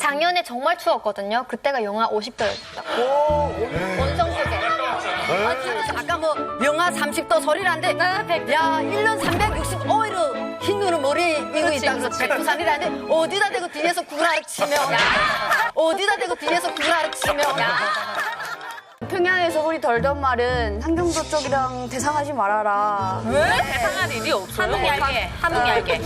작년에 정말 추웠거든요. 그때가 영하 50도였다. 원성 속에. 아까 뭐 영하 30도 소리라는데 야 1년 365일을 흰 눈을 머리에 이고 있다 그래서 백두산이라는데 어디다 대고 뒤에서 구라를 치며 어디다 대고 뒤에서 구라를 치며 평양에서 소리 덜던 말은 한경도 쪽이랑 대상하지 말아라. 대상할 일이 없어요. 함흥 얄개.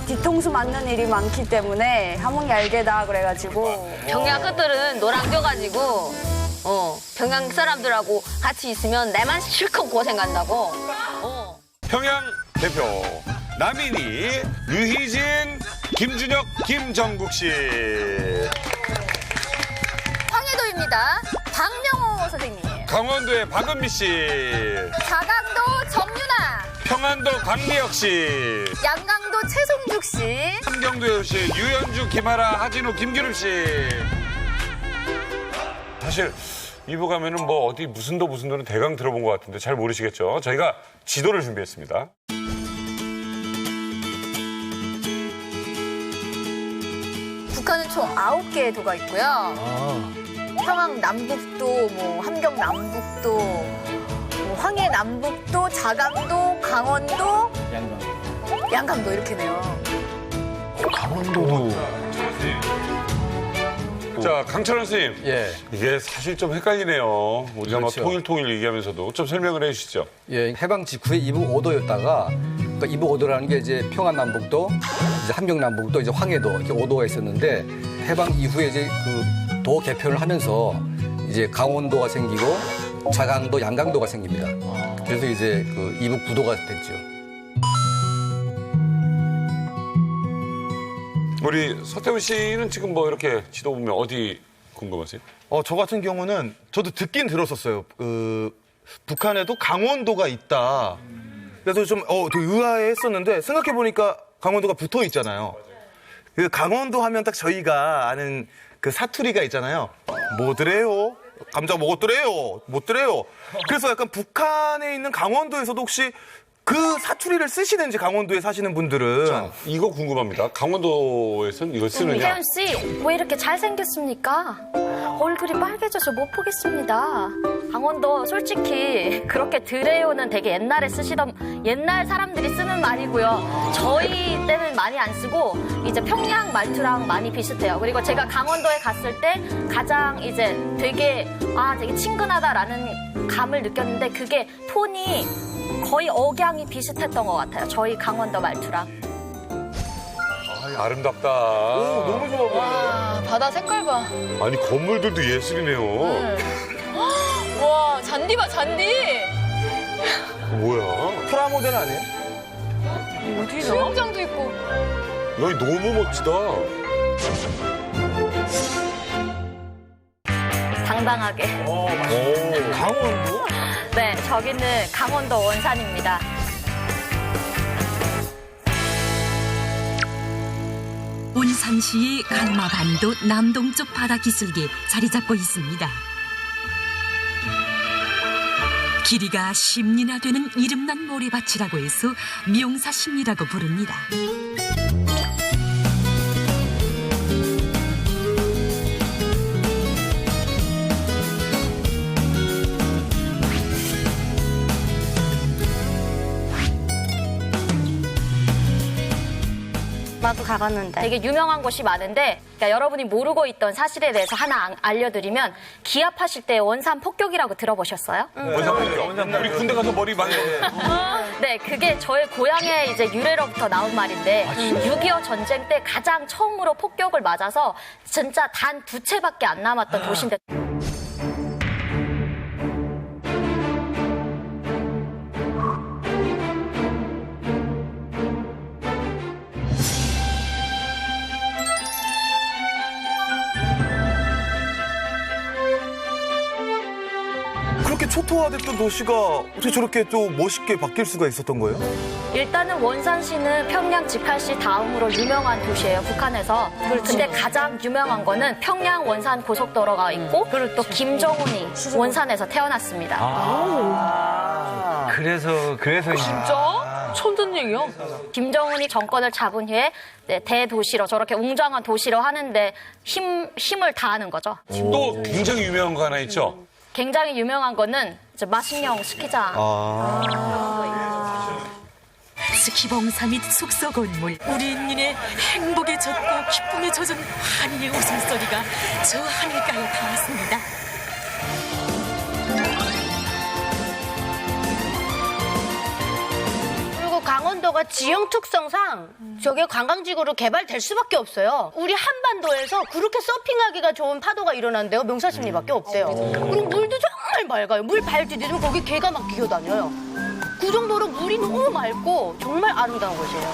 뒤통수 맞는 일이 많기 때문에 함흥 얄개다 그래가지고. 평양 끝들은 노랑 껴가지고 평양 사람들하고 같이 있으면 내만 실컷 고생 간다고. 평양 대표 남인희, 유희진, 김준혁, 김정국 씨. 황해도입니다. 박명호 선생님. 강원도의 박은미 씨. 자강도 정윤아. 평안도 강미혁 씨. 양강도 최송죽 씨. 함경도 씨, 유현주, 김하라, 하진우, 김기름 씨. 사실 이부 가면은 뭐 어디 무슨 도는 대강 들어본 것 같은데 잘 모르시겠죠? 저희가 지도를 준비했습니다. 북한은 총 9개의 도가 있고요. 평양 남북도, 뭐 함경 남북도, 뭐 황해 남북도, 자강도, 강원도, 양강도 이렇게네요. 강원도도. 자, 강철원 선생님. 예. 이게 사실 좀 헷갈리네요. 우리가 그렇죠. 막 통일 얘기하면서도 좀 설명을 해 주시죠. 예, 해방 직후에 이북 5도였다가 그러니까 이북 5도라는 게 이제 평안 남북도, 이제 함경 남북도, 이제 황해도 이렇게 5도가 있었는데 해방 이후에 이제 그 도 개편을 하면서 이제 강원도가 생기고 자강도, 양강도가 생깁니다. 그래서 이제 그 이북 9도가 됐죠. 우리 서태훈 씨는 지금 뭐 이렇게 지도 보면 어디 궁금하세요? 저 같은 경우는 저도 듣긴 들었었어요. 북한에도 강원도가 있다. 그래서 좀 되게 의아해했었는데 생각해보니까 강원도가 붙어 있잖아요. 그 강원도 하면 딱 저희가 아는 그 사투리가 있잖아요. 뭐더래요? 감자 먹었더래요? 못더래요? 그래서 약간 북한에 있는 강원도에서도 혹시 그 사투리를 쓰시는지 강원도에 사시는 분들은. 자, 이거 궁금합니다. 강원도에서는 이걸 쓰느냐? 혜연 씨, 왜 이렇게 잘생겼습니까? 얼굴이 빨개져서 못 보겠습니다. 강원도 솔직히 그렇게 드레요는 되게 옛날에 쓰시던 옛날 사람들이 쓰는 말이고요. 저희 때는 많이 안 쓰고 이제 평양 말투랑 많이 비슷해요. 그리고 제가 강원도에 갔을 때 가장 이제 되게 친근하다라는 감을 느꼈는데 그게 톤이 거의 억양이 비슷했던 것 같아요. 저희 강원도 말투랑. 아름답다. 너무 좋아 보여요. 바다 색깔 봐. 아니, 건물들도 예술이네요. 와, 잔디 봐, 잔디. 뭐야? 프라모델 아니에요? 수영장도 있고. 여기 너무 멋지다. 당당하게. 강원도? 네, 저기는 강원도 원산입니다. 온산시의 강마반도 남동쪽 바다 기슭에 자리 잡고 있습니다. 길이가 10리나 되는 이름난 모래밭이라고 해서 미용사십리라고 부릅니다. 나도 가봤는데. 되게 유명한 곳이 많은데 그러니까 여러분이 모르고 있던 사실에 대해서 하나 알려드리면 기합하실 때 원산 폭격이라고 들어보셨어요? 원산폭격. 우리 군대 가서 머리 많이 네, 그게 저의 고향의 이제 유래로부터 나온 말인데 6.25 전쟁 때 가장 처음으로 폭격을 맞아서 진짜 단 2채밖에 안 남았던 도시인데 그렇게 초토화됐던 도시가 어떻게 저렇게 또 멋있게 바뀔 수가 있었던 거예요? 일단은 원산시는 평양 직할시 다음으로 유명한 도시예요, 북한에서. 근데 가장 유명한 거는 평양 원산 고속도로가 있고 또 김정은이 원산에서 태어났습니다. 그래서 진짜? 처음 듣는 얘기야. 김정은이 정권을 잡은 후에 네, 대도시로 저렇게 웅장한 도시로 하는데 힘을 다하는 거죠. 또 굉장히 유명한 거 하나 있죠? 굉장히 유명한 거는 이제 마신령 스키장. 스키봉사 및 숙소 건물, 우리 인민의 행복에 젖고 기쁨에 젖은 환희의 웃음소리가 저 하늘가에 닿았습니다. 그리고 강원도가 지형 특성상 저게 관광지구로 개발될 수밖에 없어요. 우리 한반도에서 그렇게 서핑하기가 좋은 파도가 일어난대요. 명사십리밖에 없대요. 그리고 물도 정말 맑아요. 물 발 디디면 거기 개가 막 기어다녀요. 그 정도로 물이 너무 맑고 정말 아름다운 곳이에요.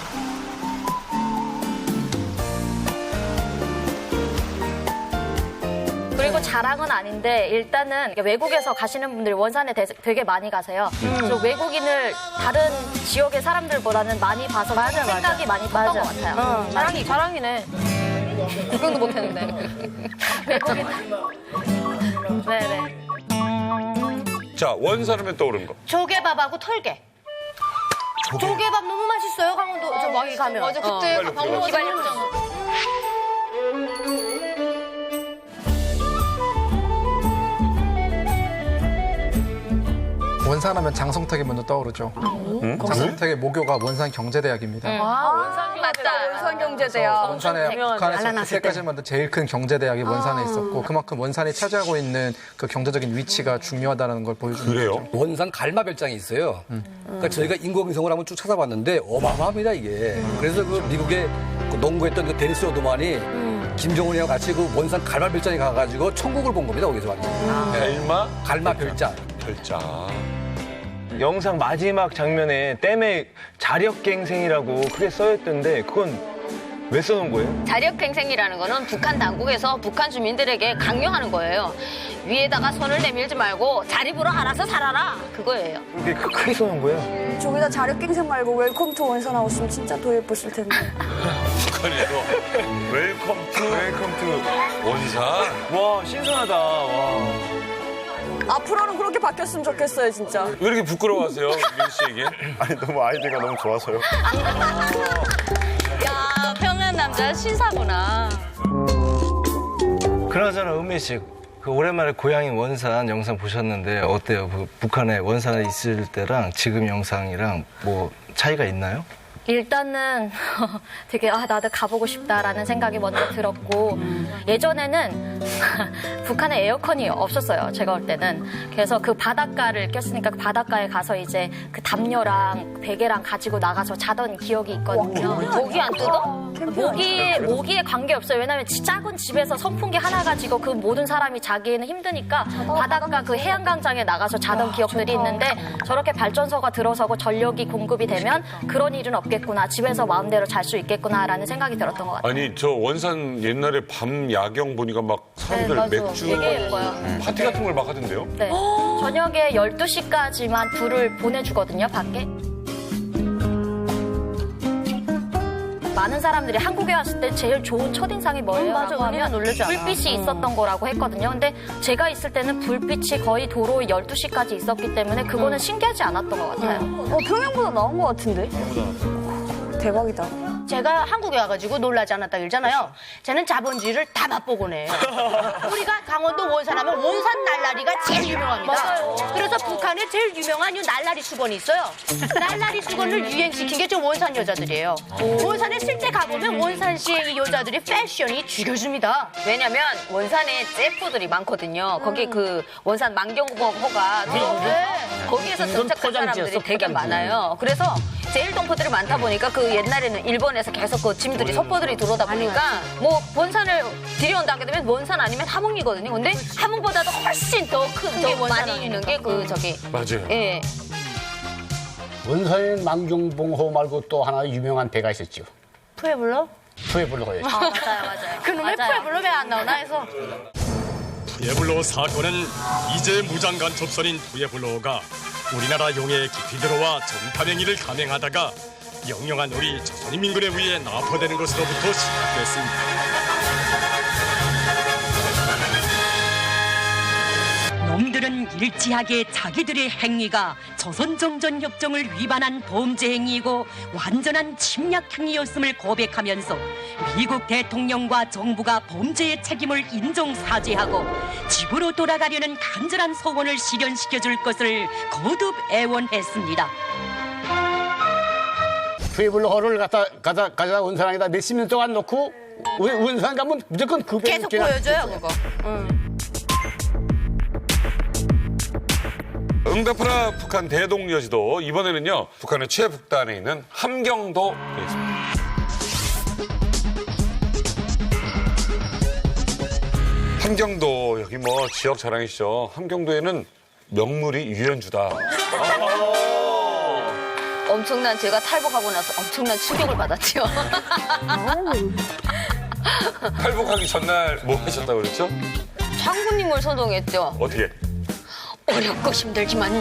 그리고 자랑은 아닌데 일단은 외국에서 가시는 분들이 원산에 되게 많이 가세요. 그래서 외국인을 다른 지역의 사람들보다는 많이 봐서 생각이 많이 컸던 것 같아요. 자랑이네. 구경도 못했는데. 외국인. 네네. 자, 원산하면 떠오르는 거. 조개밥하고 털개. 조개밥 너무 맛있어요. 강원도 저 거기 가면. 맞아, 그때 방금 기발렸잖아. 원산하면 장성택이 먼저 떠오르죠. 장성택의 모교가 원산 경제대학입니다. 맞다. 원산경제대학. 원산에 북한에서 알아놨을 그때까지만 해도 제일 큰 경제대학이 원산에 있었고 그만큼 원산이 차지하고 있는 그 경제적인 위치가 중요하다는 걸 보여주는 그래요? 거죠. 원산 갈마별장이 있어요. 그러니까 저희가 인공위성을 한번 쭉 찾아봤는데 어마어마합니다 이게. 그래서 그 미국에 그 농구했던 그 데니스 로드만이 김정은이랑 같이 그 원산 갈마별장에 가가지고 천국을 본 겁니다 거기서 완전. 갈마별장. 별자. 영상 마지막 장면에 댐에 자력갱생이라고 크게 써있던데 그건 왜 써놓은 거예요? 자력갱생이라는 거는 북한 당국에서 북한 주민들에게 강요하는 거예요. 위에다가 손을 내밀지 말고 자립으로 알아서 살아라. 그거예요. 그렇게 크게 써놓은 거예요? 저기다 자력갱생 말고 웰컴 투 원산 나왔으면 진짜 더 예뻤을 텐데. 북한에서 웰컴 투 원산. 와 신선하다. 와. 앞으로는 그렇게 바뀌었으면 좋겠어요, 진짜. 왜 이렇게 부끄러워하세요, 민수 씨에게? 아니 너무 아이디가 너무 좋아서요. 야, 평안 남자 신사구나. 그나저나 은미 씨, 그 오랜만에 고향인 원산 영상 보셨는데 어때요? 그 북한에 원산에 있을 때랑 지금 영상이랑 뭐 차이가 있나요? 일단은 되게 나도 가보고 싶다라는 생각이 먼저 들었고 예전에는 북한에 에어컨이 없었어요. 제가 올 때는. 그래서 그 바닷가를 꼈으니까 그 바닷가에 가서 이제 그 담요랑 베개랑 가지고 나가서 자던 기억이 있거든요. 목이 안 뜯어? 모기에 관계없어요. 왜냐면 작은 집에서 선풍기 하나 가지고 그 모든 사람이 자기는 힘드니까 바닷가 그 해안광장에 나가서 자던 기억들이 있는데 저렇게 발전소가 들어서고 전력이 공급이 되면 그런 일은 없겠구나. 집에서 마음대로 잘 수 있겠구나라는 생각이 들었던 것 같아요. 아니, 저 원산 옛날에 밤 야경 보니까 막 사람들 맥주 되게 예뻐요. 파티 같은 걸 막 하던데요? 네. 저녁에 12시까지만 불을 보내주거든요, 밖에. 많은 사람들이 한국에 왔을 때 제일 좋은 첫인상이 뭐예요? 맞아, 은희는 놀라지 않아. 불빛이 있었던 거라고 했거든요. 근데 제가 있을 때는 불빛이 거의 도로 12시까지 있었기 때문에 그거는 신기하지 않았던 것 같아요. 평양보다 나은 것 같은데? 대박이다. 제가 한국에 와가지고 놀라지 않았다 그러잖아요. 저는 자본주의를 다 맛보고 내요. 우리가 강원도 원산하면 원산 날라리가 제일 유명합니다. 그래서 북한에 제일 유명한 이 날라리 수건이 있어요. 날라리 수건을 유행시킨 게 저 원산 여자들이에요. 원산에 실제 가보면 원산시의 이 여자들이 패션이 죽여줍니다. 왜냐면 원산에 셰프들이 많거든요. 거기 그 원산 만경호가 들어오는데 거기에서 정착한 사람들이 되게 많아요. 그래서 제일동포들이 많다 보니까 그 옛날에는 일본에서 계속 그 짐들이 석포들이 들어오다 보니까 뭐 원산을 들여온다 하게 되면 원산 아니면 함흥이거든요. 근데 함흥보다도 훨씬 더 큰 게 많이 있는 게 그 저기 맞아요. 예. 원산인 망중봉호 말고 또 하나 유명한 배가 있었죠. 푸에블러? 푸에블로였죠. 맞아요. 그놈의 푸에블러 배 안 나오나 해서. 푸에블로 사건은 이제 무장간 접선인 푸에블로가 우리나라 용해에 깊이 들어와 정탐 행위를 감행하다가 영영한 우리 조선 인민군에 의해 납포되는 것으로부터 시작됐습니다. 놈들의 이들은 일치하게 자기들의 행위가 조선정전협정을 위반한 범죄 행위이고 완전한 침략 행위였음을 고백하면서 미국 대통령과 정부가 범죄의 책임을 인정사죄하고 집으로 돌아가려는 간절한 소원을 실현시켜줄 것을 거듭 애원했습니다. 푸에블로호를 가자 원산항에다 몇십 년 동안 놓고 원산 가면 무조건 그 계속 보여줘요, 그거. 응답하라 북한 대동여지도 이번에는요 북한의 최북단에 있는 함경도 되겠습니다. 함경도 여기 뭐 지역 자랑이시죠. 함경도에는 명물이 유연주다. 엄청난 제가 탈북하고 나서 엄청난 충격을 받았죠. 탈북하기 전날 뭐 하셨다고 그랬죠? 장군님을 선동했죠. 어떻게? 어렵고 힘들지만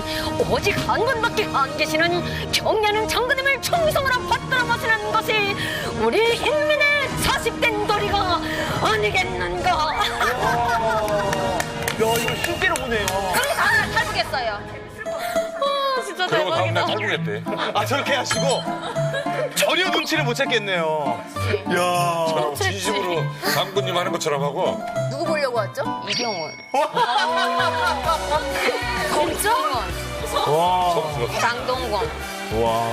오직 한 분밖에 안 계시는 경례는 장군님을 충성으로 받들어 모시는 것이 우리 인민의 자식된 도리가 아니겠는가. 야, 이거 실제로 보네요. 그래서 다음날 탈북했어요. 진짜 그러고 대박이다. 다음날 탈북했대. 아, 저렇게 하시고 전혀 눈치를 못 챘겠네요. 야, 저랑 진심으로 장군님 하는 것처럼 하고. 누구 보려고 왔죠? 이병헌. 진짜? 와. 장동건. 와.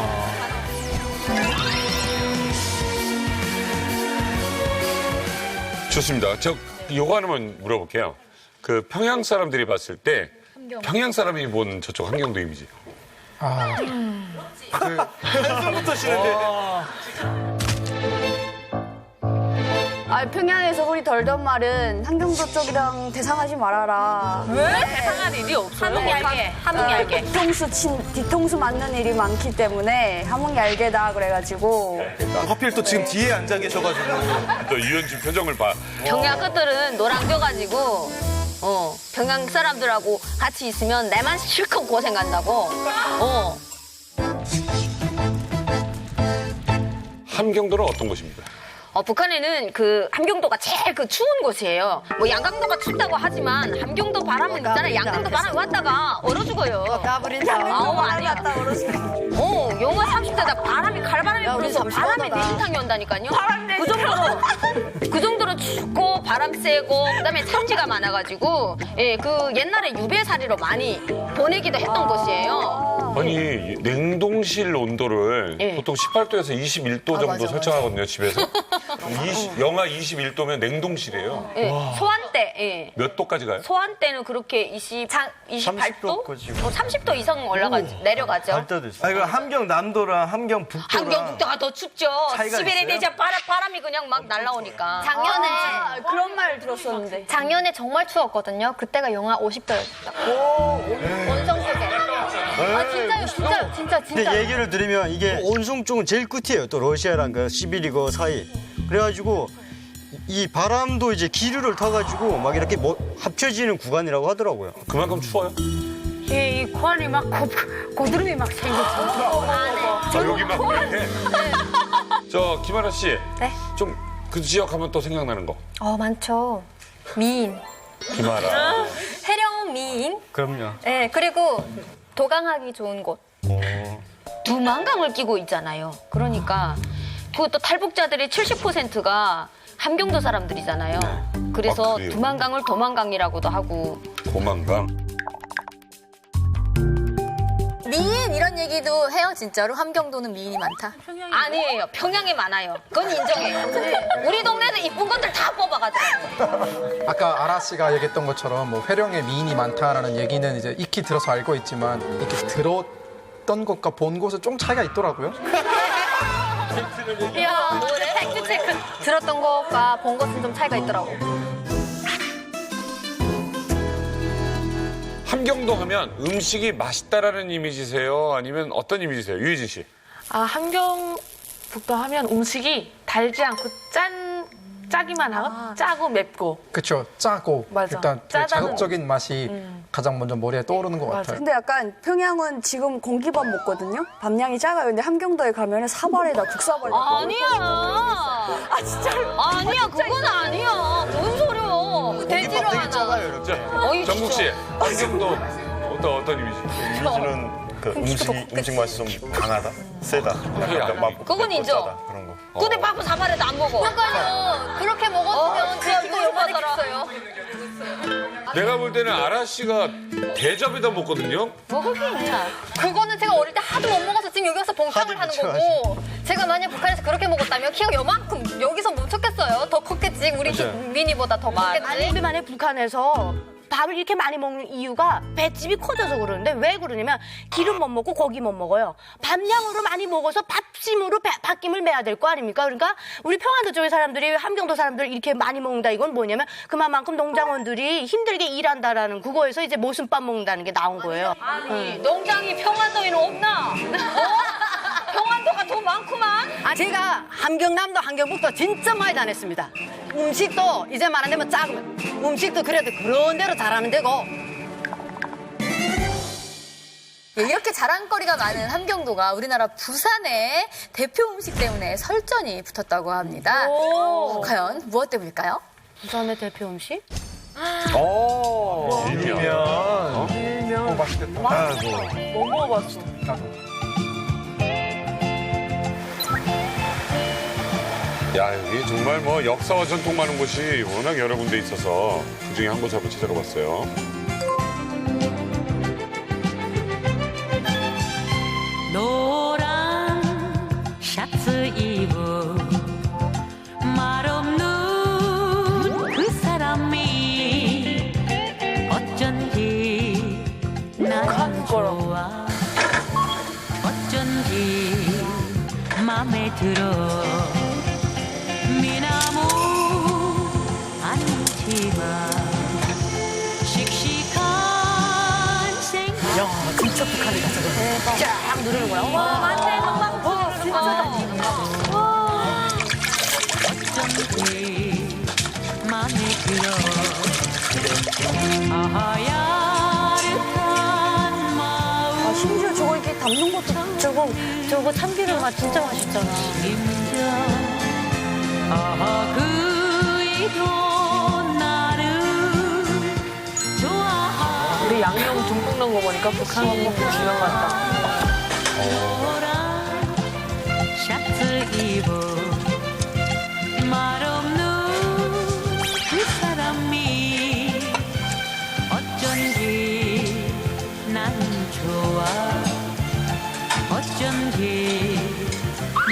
좋습니다. 저 요거 하나만 물어볼게요. 그 평양 사람들이 봤을 때 평양 사람이 본 저쪽 함경도 이미지. 한숨부터 쉬는데. 평양에서 우리 덜던 말은 함경도 쪽이랑 대상하지 말아라. 왜? 대상할 일이 없어요. 함흥이 알게. 뒤통수 맞는 일이 많기 때문에 함흥이 알게다 그래가지고. 하필 또 지금 뒤에 앉아 계셔가지고. 또 유현진 표정을 봐. 경양 끝들은 노랑 껴가지고 평양 사람들하고 같이 있으면 내만 실컷 고생 간다고. 함경도는 어떤 곳입니까? 북한에는 그 함경도가 제일 그 추운 곳이에요. 뭐 양강도가 춥다고 하지만 함경도 바람은 있잖아요. 양강도 바람이 왔다가 얼어 죽어요. 까불인다. 아니야. 영하 30도다 바람이 칼바람이 불어서 바람이 내진탕이 온다니까요. 그 정도로 춥고 바람 세고 그다음에 산지가 많아가지고 그 옛날에 유배살이로 많이 보내기도 했던 곳이에요. 아니 냉동실 온도를 보통 18도에서 21도 정도 설정하거든요 집에서. 영하 21도면 냉동실이에요. 소환대. 몇 도까지 가요? 소환대는 그렇게 28도? 30도 이상 내려가죠. 아니, 그 함경남도랑 함경북도랑 함경북도가 더 춥죠. 차이가 시베리아 있어요? 대자 바람이 그냥 막 날라오니까. 작년에 그런 말 들었었는데. 작년에 정말 추웠거든요. 그때가 영하 50도였다. 원성 속에. 진짜요. 근데 얘기를 들으면 이게 온성 쪽은 제일 끝이에요. 또 러시아랑 그 시베리아 사이. 그래가지고 이 바람도 이제 기류를 타가지고 막 이렇게 합쳐지는 구간이라고 하더라고요. 그만큼 추워요? 이 고안이 막 고드름이 막 생겼어. 여기 막 이렇게. 저 김하나 씨. 네. 좀 그 지역 하면 또 생각나는 거. 많죠. 미인. 김하나. 해령 미인. 그럼요. 네, 그리고 도강하기 좋은 곳. 두만강을 끼고 있잖아요. 그러니까 그것도 탈북자들의 70%가 함경도 사람들이잖아요. 그래서 그래요? 두만강을 도만강이라고도 하고. 도만강. 미인 이런 얘기도 해요, 진짜로? 함경도는 미인이 많다. 아니에요. 평양에 많아요. 그건 인정해요. 우리 동네는 이쁜 것들 다 뽑아가더라고요. 아까 아라 씨가 얘기했던 것처럼 뭐 회령에 미인이 많다라는 얘기는 이제 익히 들어서 알고 있지만 이렇게 들었던 것과 본 곳은 좀 차이가 있더라고요. 이야, 팩트체크. 들었던 것과 본 것은 좀 차이가 있더라고. 함경도 하면 음식이 맛있다라는 이미지세요? 아니면 어떤 이미지세요? 유희진 씨. 함경북도 하면 음식이 달지 않고 짜기만 하고 짜고 맵고. 그렇죠. 짜고 맞아. 일단 그 짜다는 자극적인 맛이 가장 먼저 머리에 떠오르는 것 같아요. 근데 약간 평양은 지금 공기밥 먹거든요. 밥량이 작아요. 근데 함경도에 가면 사발에다 국사발 넣고. 아니야. 진짜로? 아니야. 그건 아니야. 뭔 소리야. 돼지로 하는 적어요, 이렇게. 정국 씨, 환경도 어떤 이미지? 이미지는 그 음식 맛이 좀 강하다, 세다. 그건 인정. 그런 거. 근데 밥은 3알에도 안 먹어. 그러니까요. 그렇게 먹었으면 돼지도 얼마나 되겠어요. 내가 볼 때는 아라 씨가 대접에다 먹거든요. 먹을 게 있냐? 그거는 제가 어릴 때 하도 못 먹어서 지금 여기 와서 봉탕을 하는 거고 제가 만약 북한에서 그렇게 먹었다면 키가 요만큼 여기서 멈췄겠어요. 더 컸겠지. 우리 미니보다 더 컸겠지. 아니 근데 만약에 북한에서 밥을 이렇게 많이 먹는 이유가 뱃집이 커져서 그러는데 왜 그러냐면 기름 못 먹고 고기 못 먹어요. 밥량으로 많이 먹어서 밥심으로 밥김을 매야 될 거 아닙니까? 그러니까 우리 평안도 쪽의 사람들이 함경도 사람들 이렇게 많이 먹는다 이건 뭐냐면 그만큼 농장원들이 힘들게 일한다라는 그거에서 이제 모순밥 먹는다는 게 나온 거예요. 아니 농장이 평안도에는 없나? 평안도가 더 많구만. 제가 함경남도 함경북도 진짜 많이 다녔습니다. 음식도 이제 말 안 되면 작으면 음식도 그래도 그런 대로 잘하는 데고. 예, 이렇게 자랑거리가 많은 함경도가 우리나라 부산의 대표 음식 때문에 설전이 붙었다고 합니다. 과연 무엇 때문일까요? 부산의 대표 음식? 일면. 맛있겠다. 뭐 먹어봤어? 야, 여기 정말 뭐 역사와 전통 많은 곳이 워낙 여러 군데 있어서 그중에 한 곳을 한번 찾아봤어요. 노란 셔츠 입은 말 없는 그 사람이 어쩐지 난 좋아 어쩐지 맘에 들어 미나무 아니지만 씩씩한 생각 야, 진짜 북한이다, 저거. 대박. 쫙 누르는 거야. 와, 맞네. 막 누르는 거. 어쩐지 맘에 들어 하야릇한 마음 심지어 저거 이렇게 담는 것도 저거 참기름 맛 진짜 맛있잖아. 그이도 나를 좋아하 우리 양념 듬뿍 넣은 거 보니까 북한 먹고 기가 막다. 노란 셔츠 입은 말 없는 그 사람이 어쩐지 난 좋아 어쩐지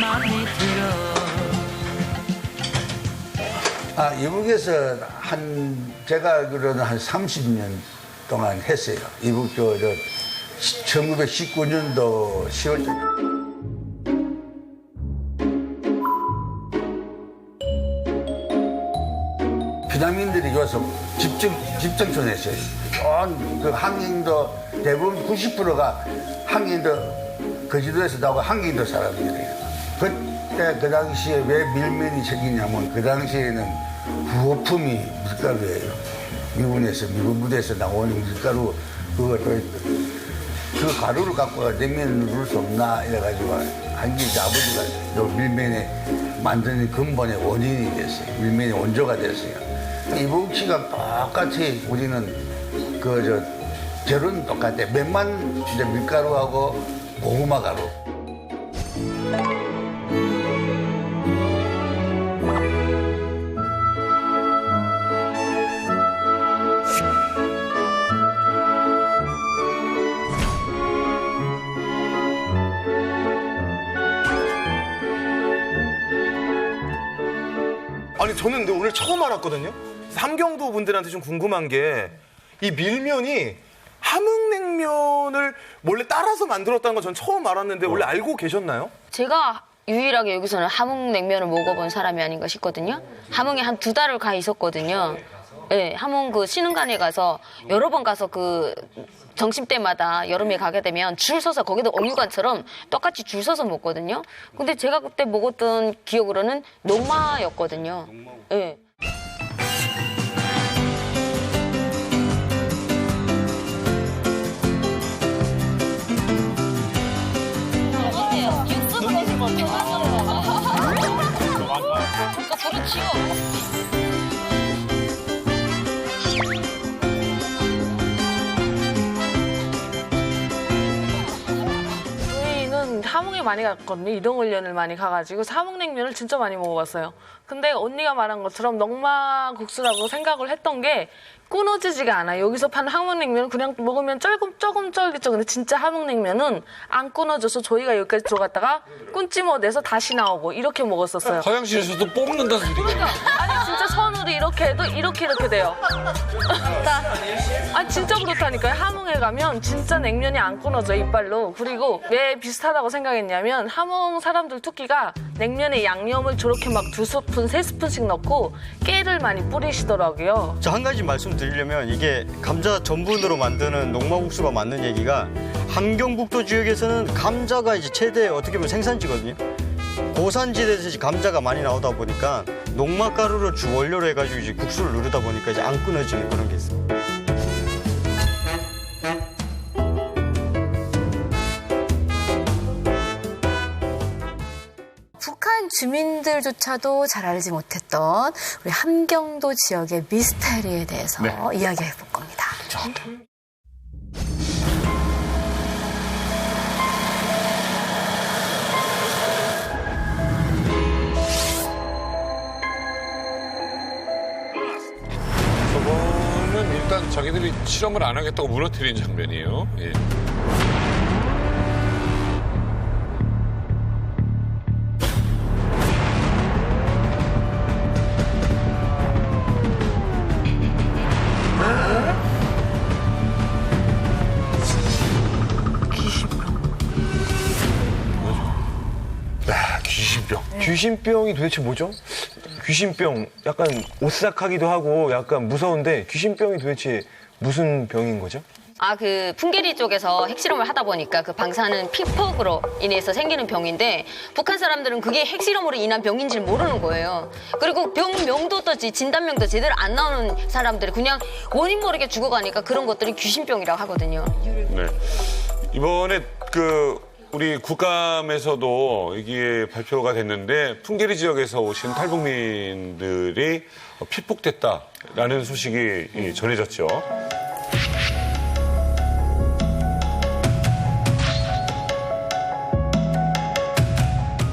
맘에 들어 이북에서 제가 알기로는 한 30년 동안 했어요. 이북 1919년도 10월달. 비난민들이 와서 집정촌했어요. 그 항인도 대부분 90%가 항인도 거제도에서 나오고 항인도 사람들이에요. 그때 그 당시에 왜 밀면이 생기냐면 그 당시에는 구호품이 밀가루예요. 미군 부대에서 나오는 밀가루 그 가루를 갖고 냉면을 누를 수 없나 이래가지고 한기 아버지가 요 밀면에 만드는 근본의 원인이 됐어요. 밀면의 원조가 됐어요. 이북 씨가 똑같이 우리는 재료는 똑같아. 맨만 이제 밀가루하고 고구마 가루. 아니 저는 근데 오늘 처음 알았거든요. 함경도 분들한테 좀 궁금한 게 이 밀면이 함흥냉면을 원래 따라서 만들었다는 건 전 처음 알았는데 원래 알고 계셨나요? 제가 유일하게 여기서는 함흥냉면을 먹어본 사람이 아닌가 싶거든요. 함흥에 한 2달을 가 있었거든요. 네, 함흥 그 신흥간에 가서 여러 번 가서 그 점심 때마다 여름에 가게 되면 줄 서서 거기도 어류관처럼 똑같이 줄 서서 먹거든요. 근데 제가 그때 먹었던 기억으로는 녹마였거든요. 네. 함흥에 많이 갔거든요. 이동훈련을 많이 가가지고 함흥냉면을 진짜 많이 먹어봤어요. 근데 언니가 말한 것처럼 농마국수라고 생각을 했던 게 끊어지지가 않아요. 여기서 파는 함흥냉면은 그냥 먹으면 조금 쫄깃죠. 근데 진짜 함흥냉면은 안 끊어져서 저희가 여기까지 들어갔다가 꾼찜어내서 다시 나오고 이렇게 먹었었어요. 화장실에서도 뽑는다는 소리가. 그러니까 아니 진짜 손으로 이렇게 해도 이렇게 돼요. 아 진짜 그렇다니까요. 함흥에 가면 진짜 냉면이 안 끊어져 이빨로. 그리고 왜 비슷하다고 생각했냐면 함흥 사람들 특기가 냉면에 양념을 저렇게 막 2스푼, 3스푼씩 넣고 깨를 많이 뿌리시더라고요. 저 한 가지 말씀드리려면 이게 감자 전분으로 만드는 농마국수가 맞는 얘기가 함경북도 지역에서는 감자가 이제 최대 어떻게 보면 생산지거든요. 고산지대에서 이제 감자가 많이 나오다 보니까 농마 가루를 주 원료로 해가지고 이제 국수를 누르다 보니까 이제 안 끊어지는 그런 게 있어요. 북한 주민들조차도 잘 알지 못했던 우리 함경도 지역의 미스테리에 대해서 이야기해 볼 겁니다. 저거는 일단 자기들이 실험을 안 하겠다고 무너뜨린 장면이에요. 예. 귀신병. 귀신병이 도대체 뭐죠? 귀신병 약간 오싹하기도 하고 약간 무서운데 귀신병이 도대체 무슨 병인 거죠? 그 풍계리 쪽에서 핵실험을 하다 보니까 그 방사능 피폭으로 인해서 생기는 병인데 북한 사람들은 그게 핵실험으로 인한 병인지 모르는 거예요. 그리고 병명도 또 진단명도 제대로 안 나오는 사람들이 그냥 원인 모르게 죽어가니까 그런 것들이 귀신병이라고 하거든요. 네. 이번에 우리 국감에서도 이게 발표가 됐는데 풍계리 지역에서 오신 탈북민들이 피폭됐다라는 소식이 전해졌죠.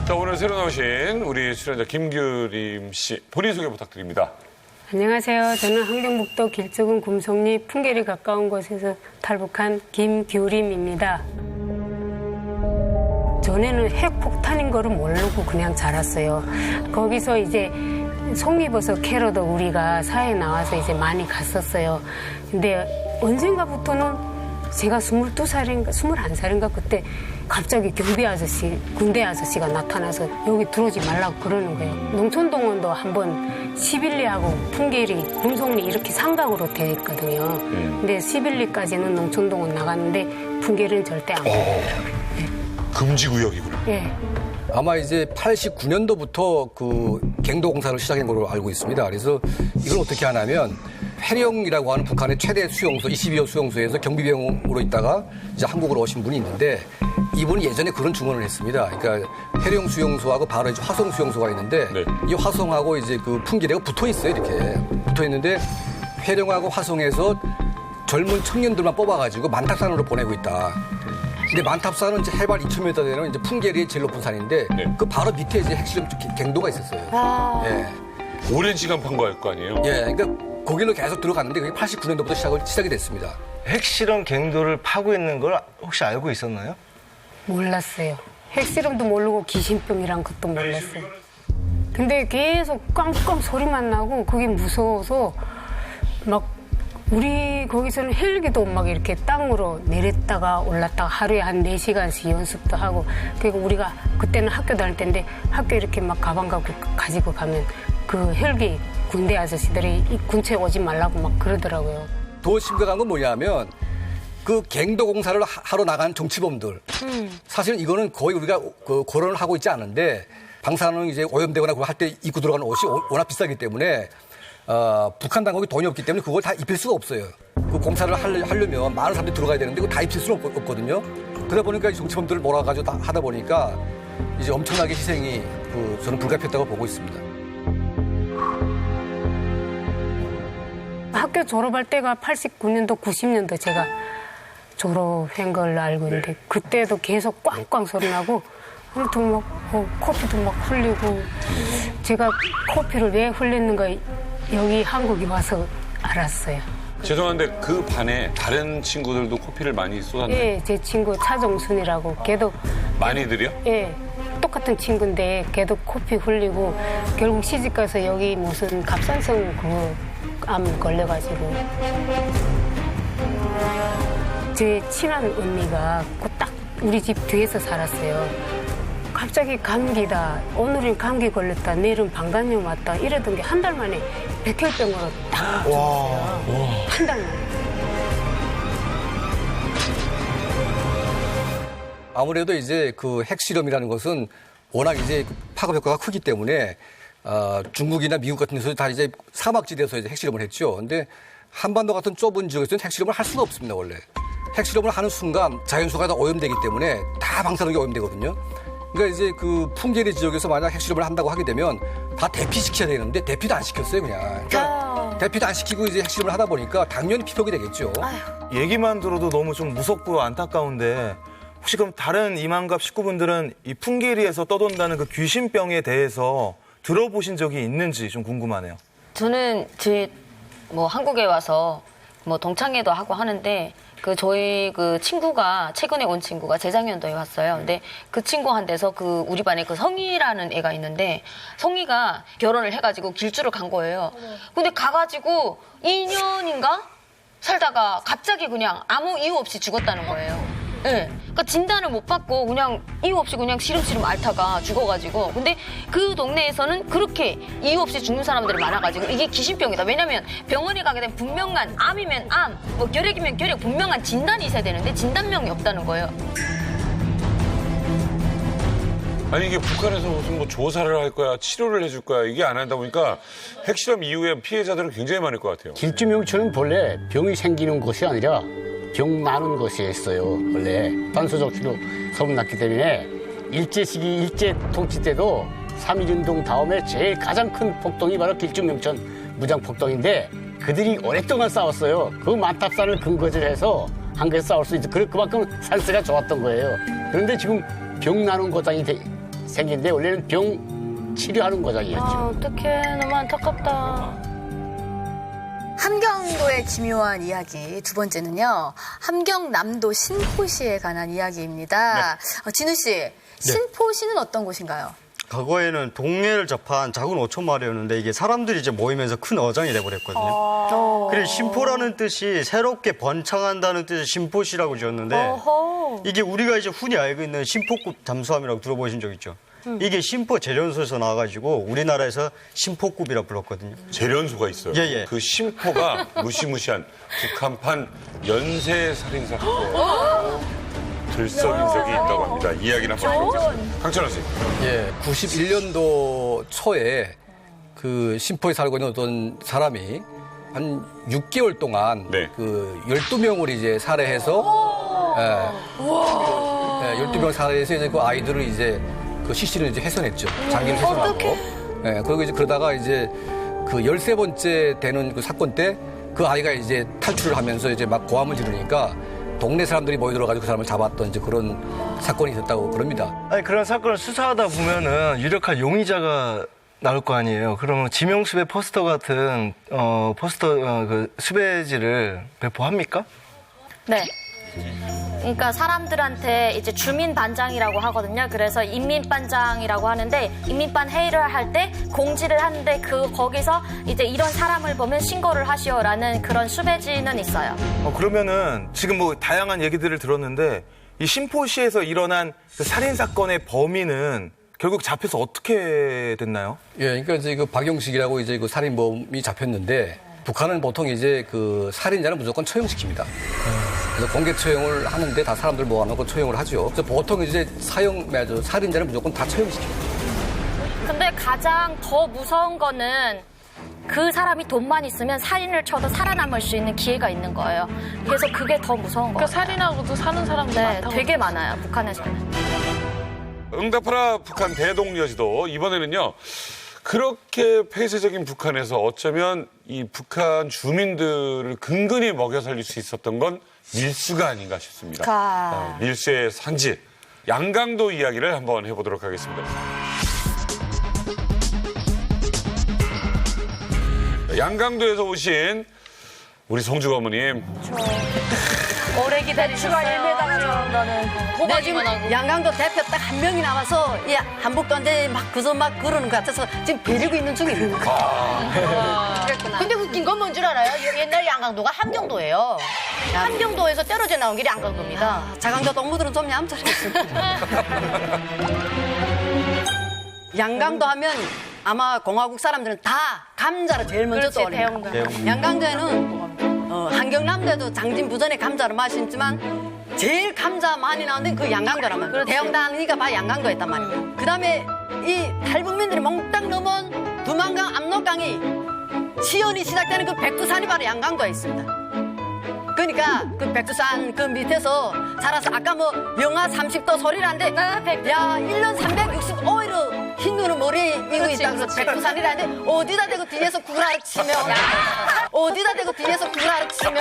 자, 오늘 새로 나오신 우리 출연자 김규림 씨 본인 소개 부탁드립니다. 안녕하세요. 저는 함경북도 길쭉은 굼송리 풍계리 가까운 곳에서 탈북한 김규림입니다. 전에는 핵폭탄인 거를 모르고 그냥 자랐어요. 거기서 이제 송이버섯 캐러도 우리가 사회에 나와서 이제 많이 갔었어요. 근데 언젠가부터는 제가 22살인가 21살인가 그때 갑자기 경비 아저씨, 군대 아저씨가 나타나서 여기 들어오지 말라고 그러는 거예요. 농촌동원도 한번 11리하고 풍계리, 굼송리 이렇게 삼각으로 되어 있거든요. 근데 11리까지는 농촌동원 나갔는데 풍계리는 절대 안 가더라고요. 금지구역이구나. 예. 아마 이제 89년도부터 그 갱도 공사를 시작한 걸로 알고 있습니다. 그래서 이걸 어떻게 하냐면 해령이라고 하는 북한의 최대 수용소, 22호 수용소에서 경비병으로 있다가 이제 한국으로 오신 분이 있는데 이분이 예전에 그런 증언을 했습니다. 그러니까 해령 수용소하고 바로 이제 화성 수용소가 있는데 이 화성하고 이제 그 풍계리가 붙어 있어요. 이렇게 붙어 있는데 해령하고 화성에서 젊은 청년들만 뽑아가지고 만탑산으로 보내고 있다. 근데 만탑산은 이제 해발 2,000m 되는 이제 풍계리의 제일 높은 산인데 그 바로 밑에 이제 핵실험 갱도가 있었어요. 예. 오랜 시간 판거할 거 아니에요? 예, 그러니까 거기로 계속 들어갔는데 그게 89년도부터 시작이 됐습니다. 핵실험 갱도를 파고 있는 걸 혹시 알고 있었나요? 몰랐어요. 핵실험도 모르고 귀신병이란 것도 몰랐어요. 근데 계속 꽝꽝 소리만 나고 그게 무서워서 막 우리 거기서는 헬기도 막 이렇게 땅으로 내렸다가 올랐다가 하루에 한 4시간씩 연습도 하고 그리고 우리가 그때는 학교 다닐 때인데 학교 이렇게 막 가방 가지고 가면 그 헬기 군대 아저씨들이 이 근처에 오지 말라고 막 그러더라고요. 더 심각한 건 뭐냐면 그 갱도 공사를 하러 나간 정치범들 사실은 이거는 거의 우리가 거론을 하고 있지 않은데 방사능 이제 오염되거나 그거 할 때 입고 들어가는 옷이 워낙 비싸기 때문에 북한 당국이 돈이 없기 때문에 그걸 다 입힐 수가 없어요. 그 공사를 하려면 많은 사람들이 들어가야 되는데 그거 다 입힐 수는 없거든요. 그러다 보니까 정치범들을 몰아가지고 다 하다 보니까 이제 엄청나게 희생이 저는 불가피했다고 보고 있습니다. 학교 졸업할 때가 89년도, 90년도 제가 졸업한 걸로 알고 있는데 그때도 계속 꽝꽝 소리 나고 물도 먹고 코피도 막 흘리고 제가 코피를 왜 흘렸는가 여기 한국에 와서 알았어요. 죄송한데 그 반에 다른 친구들도 코피를 많이 쏟았나요? 예, 제 친구 차정순이라고 걔도 많이들이요? 예, 똑같은 친구인데 걔도 코피 흘리고 결국 시집가서 여기 무슨 갑상선 암 걸려가지고 제 친한 언니가 딱 우리 집 뒤에서 살았어요. 갑자기 감기다. 오늘은 감기 걸렸다. 내일은 방광염 왔다. 이러던 게 한 달 만에 백혈병으로 딱 죽었어요. 한 달 만에. 아무래도 이제 그 핵실험이라는 것은 워낙 이제 파급 효과가 크기 때문에 중국이나 미국 같은 데서 다 이제 사막지대에서 이제 핵실험을 했죠. 근데 한반도 같은 좁은 지역에서는 핵실험을 할 수가 없습니다, 원래. 핵실험을 하는 순간 자연수가 다 오염되기 때문에 다 방사능이 오염되거든요. 그러니까 이제 그 풍계리 지역에서 만약 핵실험을 한다고 하게 되면 다 대피시켜야 되는데 대피도 안 시켰어요, 그냥. 그러니까 대피도 안 시키고 이제 핵실험을 하다 보니까 당연히 피폭이 되겠죠. 얘기만 들어도 너무 좀 무섭고 안타까운데 혹시 그럼 다른 이만갑 식구분들은 이 풍계리에서 떠돈다는 그 귀신병에 대해서 들어보신 적이 있는지 좀 궁금하네요. 저는 뭐 한국에 와서 뭐 동창회도 하고 하는데 저희 그 친구가 최근에 온 친구가 재작년도에 왔어요. 근데 그 친구한테서 우리 반에 성희라는 애가 있는데 성희가 결혼을 해가지고 길주를 간 거예요. 근데 가가지고 2년인가 살다가 갑자기 그냥 아무 이유 없이 죽었다는 거예요. 네. 그러니까 진단을 못 받고 그냥 이유 없이 그냥 시름시름 앓다가 죽어가지고 근데 그 동네에서는 그렇게 이유 없이 죽는 사람들이 많아가지고 이게 귀신병이다. 왜냐면 병원에 가게 되면 분명한 암이면 암, 뭐 결핵이면 결핵 분명한 진단이 있어야 되는데 진단명이 없다는 거예요. 아니 이게 북한에서 무슨 뭐 조사를 할 거야, 치료를 해줄 거야 이게 안 한다 보니까 핵실험 이후에 피해자들은 굉장히 많을 것 같아요. 길주명초는 본래 병이 생기는 곳이 아니라 병 나는 것이었어요. 원래 반수적으로 소문났기 때문에 일제시기 일제 통치 때도 3.1운동 다음에 제일 가장 큰 폭동이 바로 길주명천 무장폭동인데 그들이 오랫동안 싸웠어요. 그 만탑산을 근거지로 해서 한국에서 싸울 수 있어. 그만큼 산세가 좋았던 거예요. 그런데 지금 병 나는 고장이 생긴데 원래는 병 치료하는 고장이었죠. 어떡해. 너무 안타깝다. 함경도의 기묘한 이야기 두 번째는요. 함경남도 신포시에 관한 이야기입니다. 진우 씨, 신포시는 어떤 곳인가요? 과거에는 동해를 접한 작은 어촌마을이었는데 이게 사람들이 이제 모이면서 큰 어장이 돼버렸거든요. 그래서 신포라는 뜻이 새롭게 번창한다는 뜻의 신포시라고 지었는데 이게 우리가 이제 흔히 알고 있는 신포급 잠수함이라고 들어보신 적 있죠? 이게 신포 재련소에서 나와가지고 우리나라에서 신포급이라 불렀거든요. 재련소가 있어요. 예. 그 신포가 무시무시한 북한판 연쇄 살인 사건 들썩인 적이 있다고 합니다. 이야기는 한번 들어보겠습니다. 강철원 씨. 예, 91년도 초에 그 신포에 살고 있는 어떤 사람이 한 6개월 동안 그 12명을 이제 살해해서 12명 살해해서 이제 그 아이들을 이제 그 시신을 이제 훼손했죠. 장기를 훼손하고. 예, 그리고 이제 그러다가 이제 그 13번째 되는 그 사건 때 그 아이가 이제 탈출을 하면서 이제 막 고함을 지르니까 동네 사람들이 모여들어가지고 그 사람을 잡았던 이제 그런 사건이 있었다고 그럽니다. 아니, 그런 사건을 수사하다 보면은 유력한 용의자가 나올 거 아니에요. 그러면 지명수배 포스터 같은 그 수배지를 배포합니까? 네. 그러니까 사람들한테 이제 주민반장이라고 하거든요. 그래서 인민반장이라고 하는데 인민반 회의를 할 때 공지를 하는데 거기서 이제 이런 사람을 보면 신고를 하시오라는 그런 수배지는 있어요. 그러면은 지금 뭐 다양한 얘기들을 들었는데 이 신포시에서 일어난 그 살인 사건의 범인은 결국 잡혀서 어떻게 됐나요? 예, 그러니까 이제 그 박용식이라고 이제 그 살인범이 잡혔는데 북한은 보통 이제 그 살인자는 무조건 처형시킵니다. 그래서 공개 처형을 하는데 다 사람들 모아놓고 처형을 하죠. 그래서 보통 이제 살인자는 무조건 다 처형시킵니다. 근데 가장 더 무서운 거는 그 사람이 돈만 있으면 살인을 쳐도 살아남을 수 있는 기회가 있는 거예요. 그래서 그게 더 무서운 거예요. 그러니까 살인하고도 사는 사람들 많다고. 되게 많아요, 북한에서는. 응답하라 북한 대동여지도 이번에는요. 그렇게 폐쇄적인 북한에서 어쩌면 이 북한 주민들을 근근히 먹여 살릴 수 있었던 건 밀수가 아닌가 싶습니다. 밀수의 산지 양강도 이야기를 한번 해보도록 하겠습니다. 양강도에서 오신 우리 송주 어머님. 오래 기다리셨어요. 1m가 나온다는. 네, 지금 양강도 대표 딱 한 명이 남아서 이 한복도인데 막 그저 막 그러는 것 같아서 지금 데리고 있는 중입니다. 근데 웃긴 건 뭔 줄 알아요? 옛날 양강도가 함경도예요. 함경도에서 떨어져 나온 길이 양강도입니다. 자강도 동무들은 좀 얌전했습니다. 양강도 하면 아마 공화국 사람들은 다 감자를 제일 먼저 떠올립니다. 양강도에는 한경남도에도 장진부전에 감자를 마시지만 제일 감자 많이 나오는데 그 양강도라면 대형단위가 바 양강도였단 말이에요. 그다음에 이 탈북민들이 몽땅 넘은 두만강 압록강이 시연이 시작되는 그 백두산이 바로 양강도에 있습니다. 그러니까 그 백두산 그 밑에서 자라서 아까 뭐 영하 30도 소리라는데 야 1년 365일을 흰 눈을 머리에 이고 있다 그래서 백두산이라는데 어디다 대고 뒤에서 구라를 치며 어디다 대고 뒤에서 구라를 치며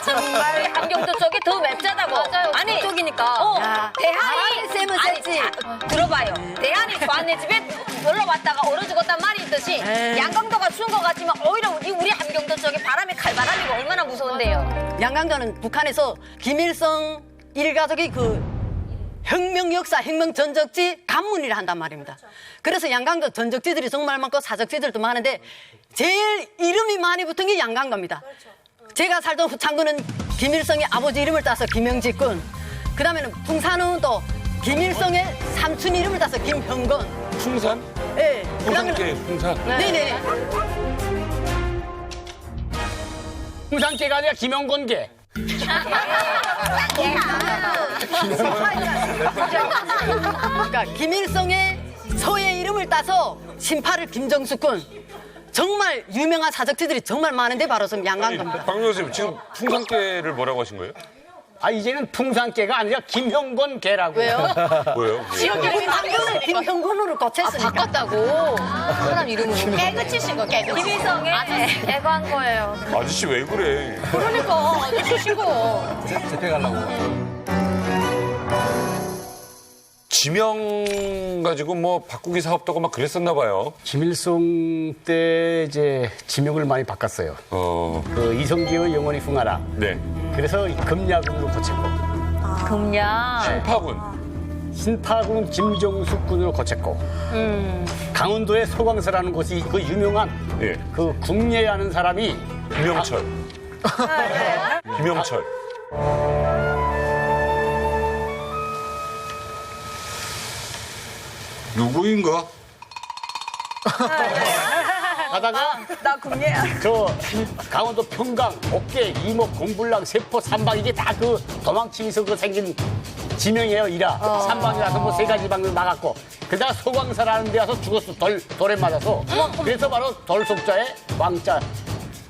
정말 함경도 쪽이 더 맵자다고. 맞아요. 아니 쪽이니까. 대한이 쌤은 셌지. 들어봐요. 대한이 저한네 집에 놀러 왔다가 얼어 죽었단 말이 있듯이 양강도가 추운 것 같지만 오히려 우리 함경도 쪽에 바람이 칼바람이고 얼마나 무서운데요. 양강도는 북한에서 김일성 일가족이 그 혁명 역사, 혁명 전적지 간문이라 한단 말입니다. 그래서 양강도 전적지들이 정말 많고 사적지들도 많은데 제일 이름이 많이 붙은 게 양강도입니다. 제가 살던 후창군은 김일성의 아버지 이름을 따서 김영직군, 그 다음에는 풍산은 또 김일성의 삼촌 이름을 따서 김형건. 풍산? 네. 풍산계 풍산. 네네네. 풍산계가 아니라 김영건계. 그러니까 김일성의 서의 이름을 따서 신파를 김정숙군. 정말 유명한 사적지들이 정말 많은데 바로 좀 양강도입니다. 박 교수님 지금 풍산계를 뭐라고 하신 거예요? 아 이제는 풍산계가 아니라 김형건계라고. 왜요? 뭐예요? 지역을 김형건으로 고쳤으니까. 바꿨다고. 사람 이름으로. 깨그치신 거, 깨그치. 김일성에 애거한 거예요. 아저씨 왜 그래? 그러니까 아저씨신 거. 재패가려고. 지명 가지고 뭐 바꾸기 사업도 하고 막 그랬었나 봐요. 김일성 때 이제 지명을 많이 바꿨어요. 그 이성계의 영원히 흥하라. 네. 그래서 금야군으로 고쳤고. 금야. 신파군 김정숙 군으로 고쳤고. 강원도의 소강서라는 곳이 그 유명한 그 궁예라는 사람이 김영철. 김영철. 누구인가? 가다가 나 궁예야. 저 강원도 평강, 옥계, 이목, 공불랑, 세포, 삼방 이게 다 그 도망치면서 그 생긴 지명이에요. 이라 삼방이라서 뭐 세 가지 방을 막았고 그다가 소광사라는 데 와서 죽었어. 돌에 맞아서. 그래서 바로 돌속자의 왕자.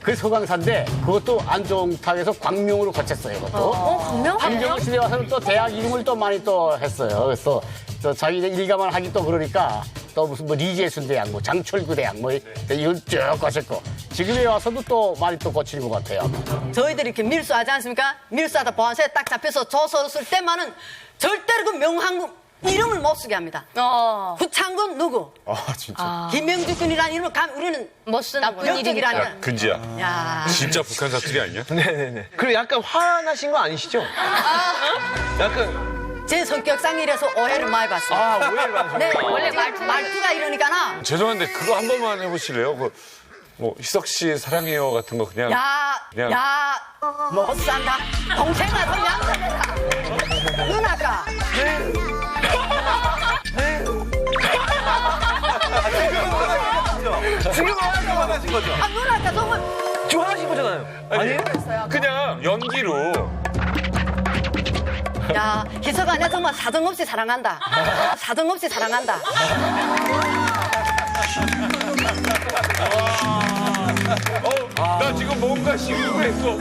그 소강사인데 그것도 안종탁에서 광명으로 거쳤어요. 그것도. 광명? 함경 시대 와서는 또 대학 이름을 또 많이 또 했어요. 그래서 또 자기들 일가만 하기 또 그러니까 또 무슨 뭐 리재순 대학, 뭐 장철구 대학 뭐 이걸 쭉 거쳤고 지금에 와서도 또 많이 또 거치는 것 같아요. 저희들이 이렇게 밀수하지 않습니까? 밀수하다 보안소에 딱 잡혀서 조서를 쓸 때만은 절대로 그 명함 이름을 못 쓰게 합니다. 후창군 누구? 진짜. 김명주 군이라는 이름을 우리는 못 쓰는 나쁜 일이라는. 야, 근지야. 야. 진짜 북한 사투리 아니야? 네네네. 그리고 약간 화나신 거 아니시죠? 약간. 제 성격상 이래서 오해를 많이 받습니다. 오해를 받으셨구나. 네, 원래 말투가 이러니까나. 죄송한데 그거 한 번만 해보실래요? 뭐 희석 씨 사랑해요 같은 거 그냥. 못 산다. 동생아 좀 양산해라. 누나가. 지금 왜 화나신 거죠? 누나가 정말. 지금 화나신 거잖아요. 아니에요? 그냥 연기로. 야, 희석아, 내 정말 사정없이 사랑한다. 사정없이 사랑한다. 나 지금 뭔가 시급했어.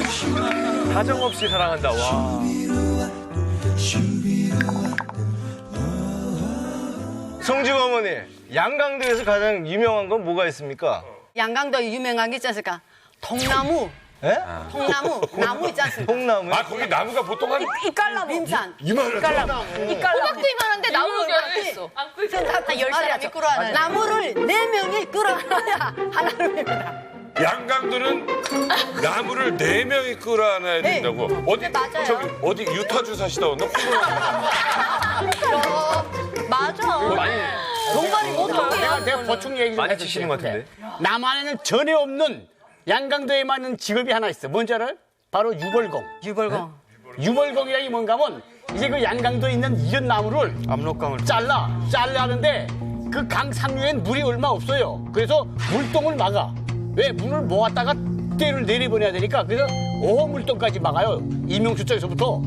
사정없이 사랑한다. 와. 송주 어머니, 양강도에서 가장 유명한 건 뭐가 있습니까? 양강도에 유명한 게 있지 않습니까? 통나무. 예? 통나무, 나무 있지 않습니까? 통나무. 아, 거기 나무가 보통 한 이깔나무. 림산. 이만하죠? 호박도 이만한데 나무를 왜 있어? 다 10사람이 끌어안아요. 나무를 4명이 끌어안아야 하나를 맵니다. 양강도는 나무를 4명이 끌어안아야 된다고. 어디, 맞아요. 저기, 어디 유타주 사시다 왔나? 맞아. 정말이 내가 보충 얘기 좀 많이 해줄게. 치시는 것 같은데. 남한에는 전혀 없는 양강도에 맞는 직업이 하나 있어. 뭔지 알아요? 바로 유벌공. 유벌공. 유벌공이라는 게 뭔가 하면 이제 그 양강도에 있는 이런 나무를 압록강을 잘라 하는데 그 강 상류엔 물이 얼마 없어요. 그래서 물동을 막아. 왜? 물을 모았다가 떼를 내려보내야 되니까. 그래서 오호물동까지 막아요. 이명수 쪽에서부터.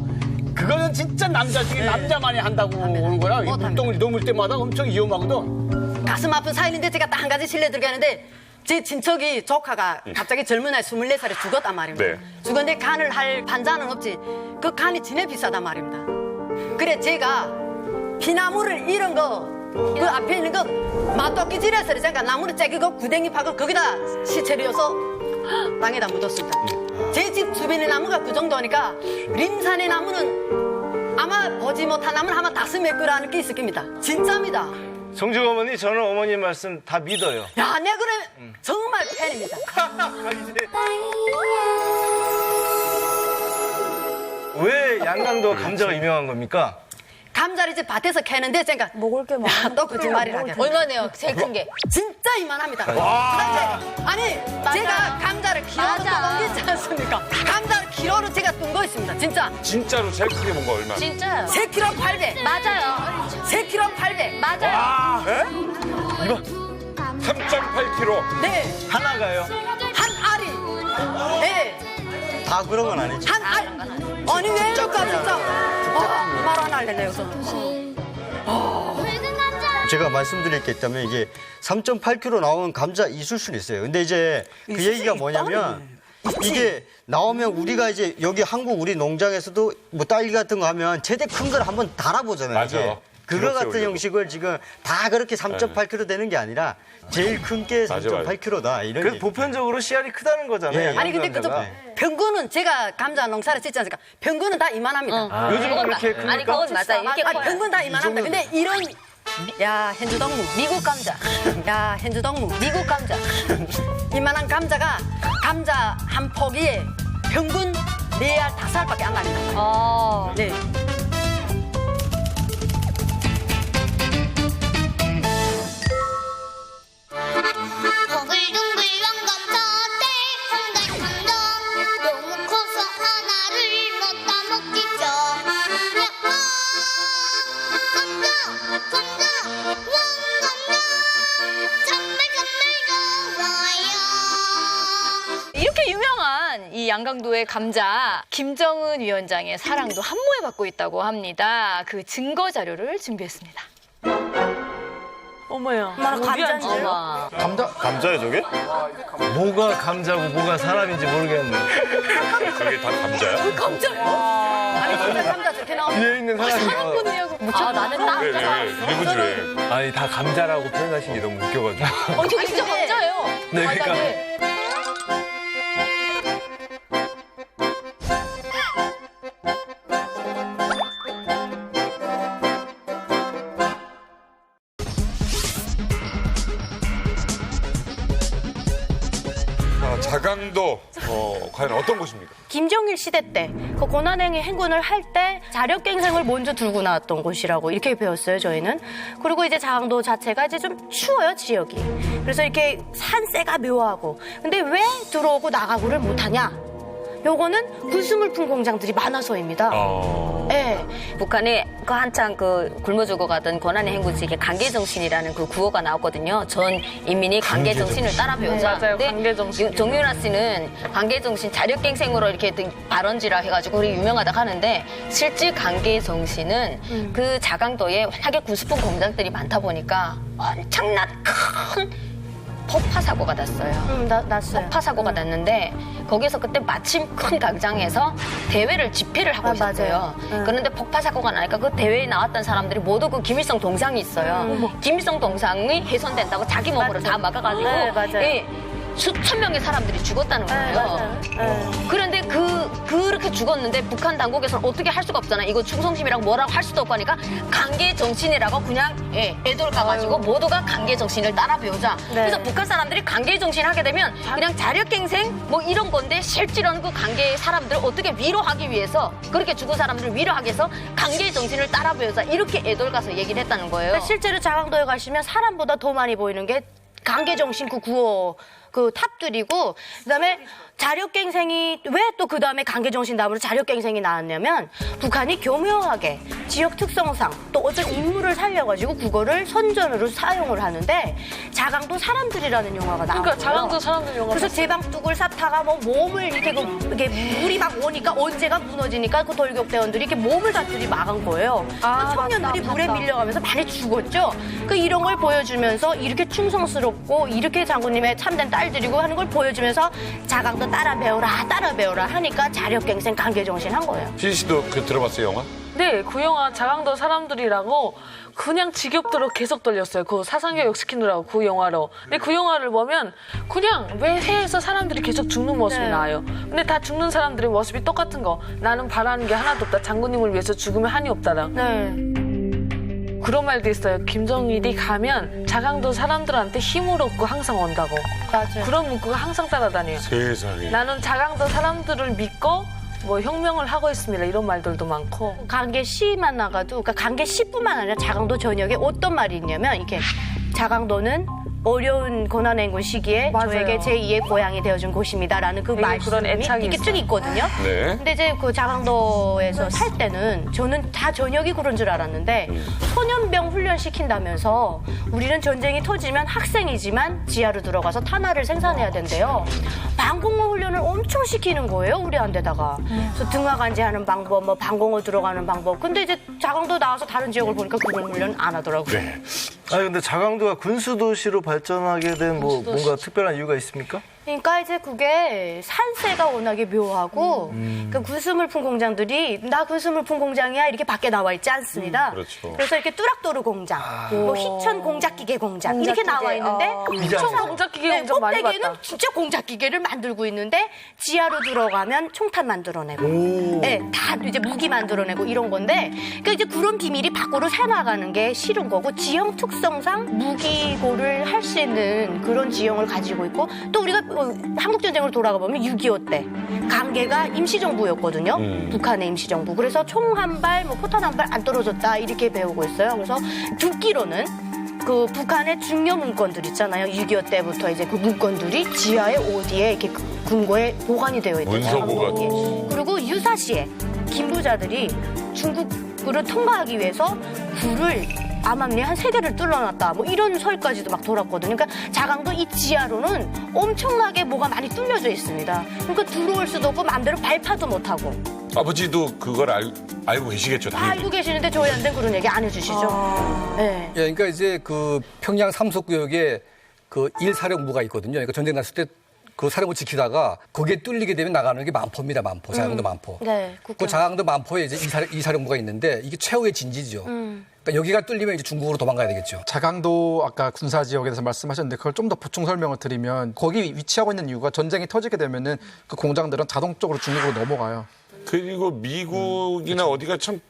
그거는 진짜 남자 중에 남자만이 한다고 오는 거라. 이 물동을 넘을 때마다 엄청 위험하거든. 가슴 아픈 사연인데 제가 딱 한 가지 실례 드리겠는데 제 친척이 조카가 갑자기 젊은 나이 24살에 죽었단 말입니다. 네. 죽었는데 간을 할 반자는 없지. 그 간이 진짜 비싸단 말입니다. 그래 제가 피나무를 이런 거 그 앞에 있는 거 맛도끼질해서 제가 나무를 째기고 구덩이 파고 거기다 시체를 여서 땅에다 묻었습니다. 제 집 주변의 나무가 그 정도니까 림산의 나무는 아마 보지 못한 나무는 아마 5몇 게 있을 겁니다. 진짜입니다. 성주 어머니, 저는 어머님 말씀 다 믿어요. 야, 내가 그래 정말 팬입니다. 왜 양강도가 감자가 유명한 겁니까? 감자를 이제 밭에서 캐는데 제가 먹을 게 많아. 또 거짓말이라. 얼마네요? 제일 큰 게. 진짜 이만합니다. 와. 아니 제가 감자를 키로로 떠먹이지 않습니까? 감자를 키로로 제가 뜬 거 있습니다. 진짜. 진짜로 제일 크게 본 거 얼마? 진짜요. 3kg 800. 맞아요. 3kg 800. 맞아요. 와. 이거 3.8kg. 네. 하나가요? 한 알이. 네. 다 그런 건 아니지. 한 알. 아니 왜 이럴까 진짜. 말 안 할래요 우선. 제가 말씀드릴 게 있다면 이게 3.8kg 나오는 감자 있을 수는 있어요. 근데 이제 그 얘기가 뭐냐면 이게 나오면 우리가 이제 여기 한국 우리 농장에서도 뭐 딸기 같은 거 하면 최대 큰 걸 한번 달아보잖아요. 맞아. 이게. 그거 같은 올려고. 형식을 지금 다 그렇게 3.8kg 되는 게 아니라 제일 큰 게 3.8kg다. 이런 그래서 보편적으로 씨알이 크다는 거잖아요. 네. 아니 근데 그저 평균은 제가 감자 농사를 짓지 않습니까? 평균은 다 이만합니다. 요즘은 그렇게 크니까? 아니 그건 맞아. 이렇게 커요. 평균 다 이만합니다. 근데 이런 야 현주동무 미국 감자. 야 현주동무 미국 감자. 이만한 감자가 감자 한 포기에 평균 4알 5알밖에 안 납니다. 네. 동글동글 왕감자대 한달한달 너무 커서 하나를 못 다 먹겠죠. 감자 왕감자 정말 좋아요. 이렇게 유명한 이 양강도의 감자 김정은 위원장의 사랑도 한모에 받고 있다고 합니다. 그 증거 자료를 준비했습니다. 어머야. 감자인데요? 감자예요, 저게? 뭐가 감자고 뭐가 사람인지 모르겠는데. 저게 다 감자야? 아니 진짜 감자 저렇게 나오면 뒤에 있는 사람이 나는 딱 왜? 누구지 왜? 아니, 다 감자라고 표현하시는 게 너무 웃겨가지고. 저게 진짜 감자예요. 네, 맞아, 그러니까. 네. 자강도 과연 어떤 곳입니까? 김정일 시대 때 그 고난행위 행군을 할 때 자력갱생을 먼저 들고 나왔던 곳이라고 이렇게 배웠어요 저희는. 그리고 이제 자강도 자체가 이제 좀 추워요 지역이. 그래서 이렇게 산세가 묘하고. 근데 왜 들어오고 나가고를 못하냐? 요거는 구수물품 공장들이 많아서입니다. 네. 북한에 그 한창 그 굶어 죽어가던 고난의 행군직의 관계정신이라는 그 구호가 나왔거든요. 전 인민이 관계정신을 따라 배우자. 맞아요. 근데 관계정신. 정윤아 씨는 관계정신 자력갱생으로 이렇게 발언지라 해가지고 그게 유명하다고 하는데 실제 관계정신은 그 자강도에 워낙에 구수품 공장들이 많다 보니까 엄청난 큰 폭파 사고가 났어요. 났어요. 폭파 사고가 났는데 거기서 그때 마침 큰 광장에서 대회를 집회를 하고 있었어요. 그런데 폭파 사고가 나니까 그 대회에 나왔던 사람들이 모두 그 김일성 동상이 있어요. 김일성 동상이 훼손된다고 자기 몸으로 다 막아가지고 네, 맞아요. 예, 수천 명의 사람들이 죽었다는 거예요. 그런데 그렇게 죽었는데 북한 당국에서는 어떻게 할 수가 없잖아요. 이거 충성심이라고 뭐라고 할 수도 없고 하니까 강계 정신이라고 그냥 애들 가가지고 모두가 강계 정신을 따라 배우자. 그래서 북한 사람들이 강계 정신 하게 되면 그냥 자력갱생 뭐 이런 건데 실제로는 그 강계 사람들을 어떻게 위로하기 위해서 그렇게 죽은 사람들을 위로하기 위해서 강계 정신을 따라 배우자 이렇게 애들 가서 얘기를 했다는 거예요. 실제로 자강도에 가시면 사람보다 더 많이 보이는 게 강계정신 그 구호 그 탑들이고 그다음에 자력갱생이 왜 또 그다음에 강계정신 다음으로 자력갱생이 나왔냐면 북한이 교묘하게 지역 특성상 또 어떤 인물을 살려가지고 그거를 선전으로 사용을 하는데 자강도 사람들이라는 영화가 나와요. 그러니까 자강도 사람들 영화. 그래서 제방뚝을 샀다가 뭐 몸을 이렇게 물이 막 오니까 언제가 무너지니까 그 돌격대원들이 이렇게 몸을 다 들이막은 거예요. 그 청년들이 물에 밀려가면서 많이 죽었죠. 그 이런 걸 보여주면서 이렇게 충성스럽고 이렇게 장군님의 참된 딸들이고 하는 걸 보여주면서 자강도 따라 배워라 하니까 자력갱생 강계정신 한 거예요. 지진 씨도 그 들어봤어요, 영화? 네, 그 영화 자강도 사람들이라고 그냥 지겹도록 계속 돌렸어요. 그 사상교육 시키느라고 그 영화로. 근데 그 영화를 보면 그냥 외회에서 사람들이 계속 죽는 모습이 나와요. 근데 다 죽는 사람들의 모습이 똑같은 거. 나는 바라는 게 하나도 없다. 장군님을 위해서 죽으면 한이 없다라. 그런 말도 있어요. 김정일이 가면 자강도 사람들한테 힘을 얻고 항상 온다고. 맞아요. 그런 문구가 항상 따라다녀요. 세상에. 나는 자강도 사람들을 믿고 뭐 혁명을 하고 있습니다. 이런 말들도 많고. 강계 시만 나가도 그러니까 강계 시뿐만 아니라 자강도 전역에 어떤 말이 있냐면 이렇게 자강도는 어려운 고난행군 시기에 저에게 제2의 고향이 되어준 곳입니다라는 그 말씀이 이렇게 쭉 있거든요. 네. 근데 이제 그 자강도에서 살 때는 저는 다 전역이 그런 줄 알았는데 소년병 훈련 시킨다면서 우리는 전쟁이 터지면 학생이지만 지하로 들어가서 탄화를 생산해야 된대요. 방공호 훈련을 엄청 시키는 거예요, 우리한테다가. 그래서 등하간지하는 방법, 뭐 방공호 들어가는 방법. 근데 이제 자강도 나와서 다른 지역을 보니까 그런 훈련 안 하더라고요. 네. 아니 근데 자강도가 군수도시로 발전하게 된 뭐 뭔가 특별한 이유가 있습니까? 그러니까 이제 그게 산세가 워낙에 묘하고 그 군수물품 공장들이 나 군수물품 공장이야 이렇게 밖에 나와 있지 않습니다. 그렇죠. 그래서 이렇게 뚜락도르 공장, 뭐 희천 공작기계 공장 이렇게 나와 있는데 희천 공작기계 공장 많이 봤다. 꼭대기는 진짜 공작기계를 만들고 있는데 지하로 들어가면 총탄 만들어내고, 네, 다 이제 무기 만들어내고 이런 건데, 그러니까 이제 그런 비밀이 밖으로 새나가는 게 싫은 거고 지형 특성상 무기고를 할 수 있는 그런 지형을 가지고 있고 또 우리가 한국전쟁으로 돌아가 보면 6.25 때 강계가 임시정부였거든요. 북한의 임시정부. 그래서 총 한 발, 뭐 포탄 한 발 안 떨어졌다 이렇게 배우고 있어요. 그래서 듣기로는 그 북한의 중요 문건들 있잖아요. 6.25 때부터 이제 그 문건들이 지하에 어디에 이렇게 금고에 보관이 되어 있대요. 문서보관. 그리고 유사시에 김부자들이 중국으로 통과하기 위해서 굴을 암암리에 한 3개를 뚫어놨다. 뭐 이런 설까지도 막 돌았거든요. 그러니까 자강도 이 지하로는 엄청나게 뭐가 많이 뚫려져 있습니다. 그러니까 들어올 수도 없고 마음대로 발파도 못하고. 아버지도 그걸 알고 계시겠죠, 다 당연히. 알고 계시는데 저희한테는 그런 얘기 안 해주시죠. 네. 예, 그러니까 이제 그 평양 삼속구역에 그 1사령부가 있거든요. 그러니까 전쟁 났을 때 그 사령부 지키다가 거기에 뚫리게 되면 나가는 게 만포입니다. 만포. 자강도 만포. 네. 그 자강도 만포에 이제 이사령부가 있는데 이게 최후의 진지죠. 그러니까 여기가 뚫리면 이제 중국으로 도망가야 되겠죠. 자강도 아까 군사 지역에 대해서 말씀하셨는데 그걸 좀 더 보충 설명을 드리면 거기 위치하고 있는 이유가 전쟁이 터지게 되면은 그 공장들은 자동적으로 중국으로 넘어가요. 그리고 미국이나 어디가 참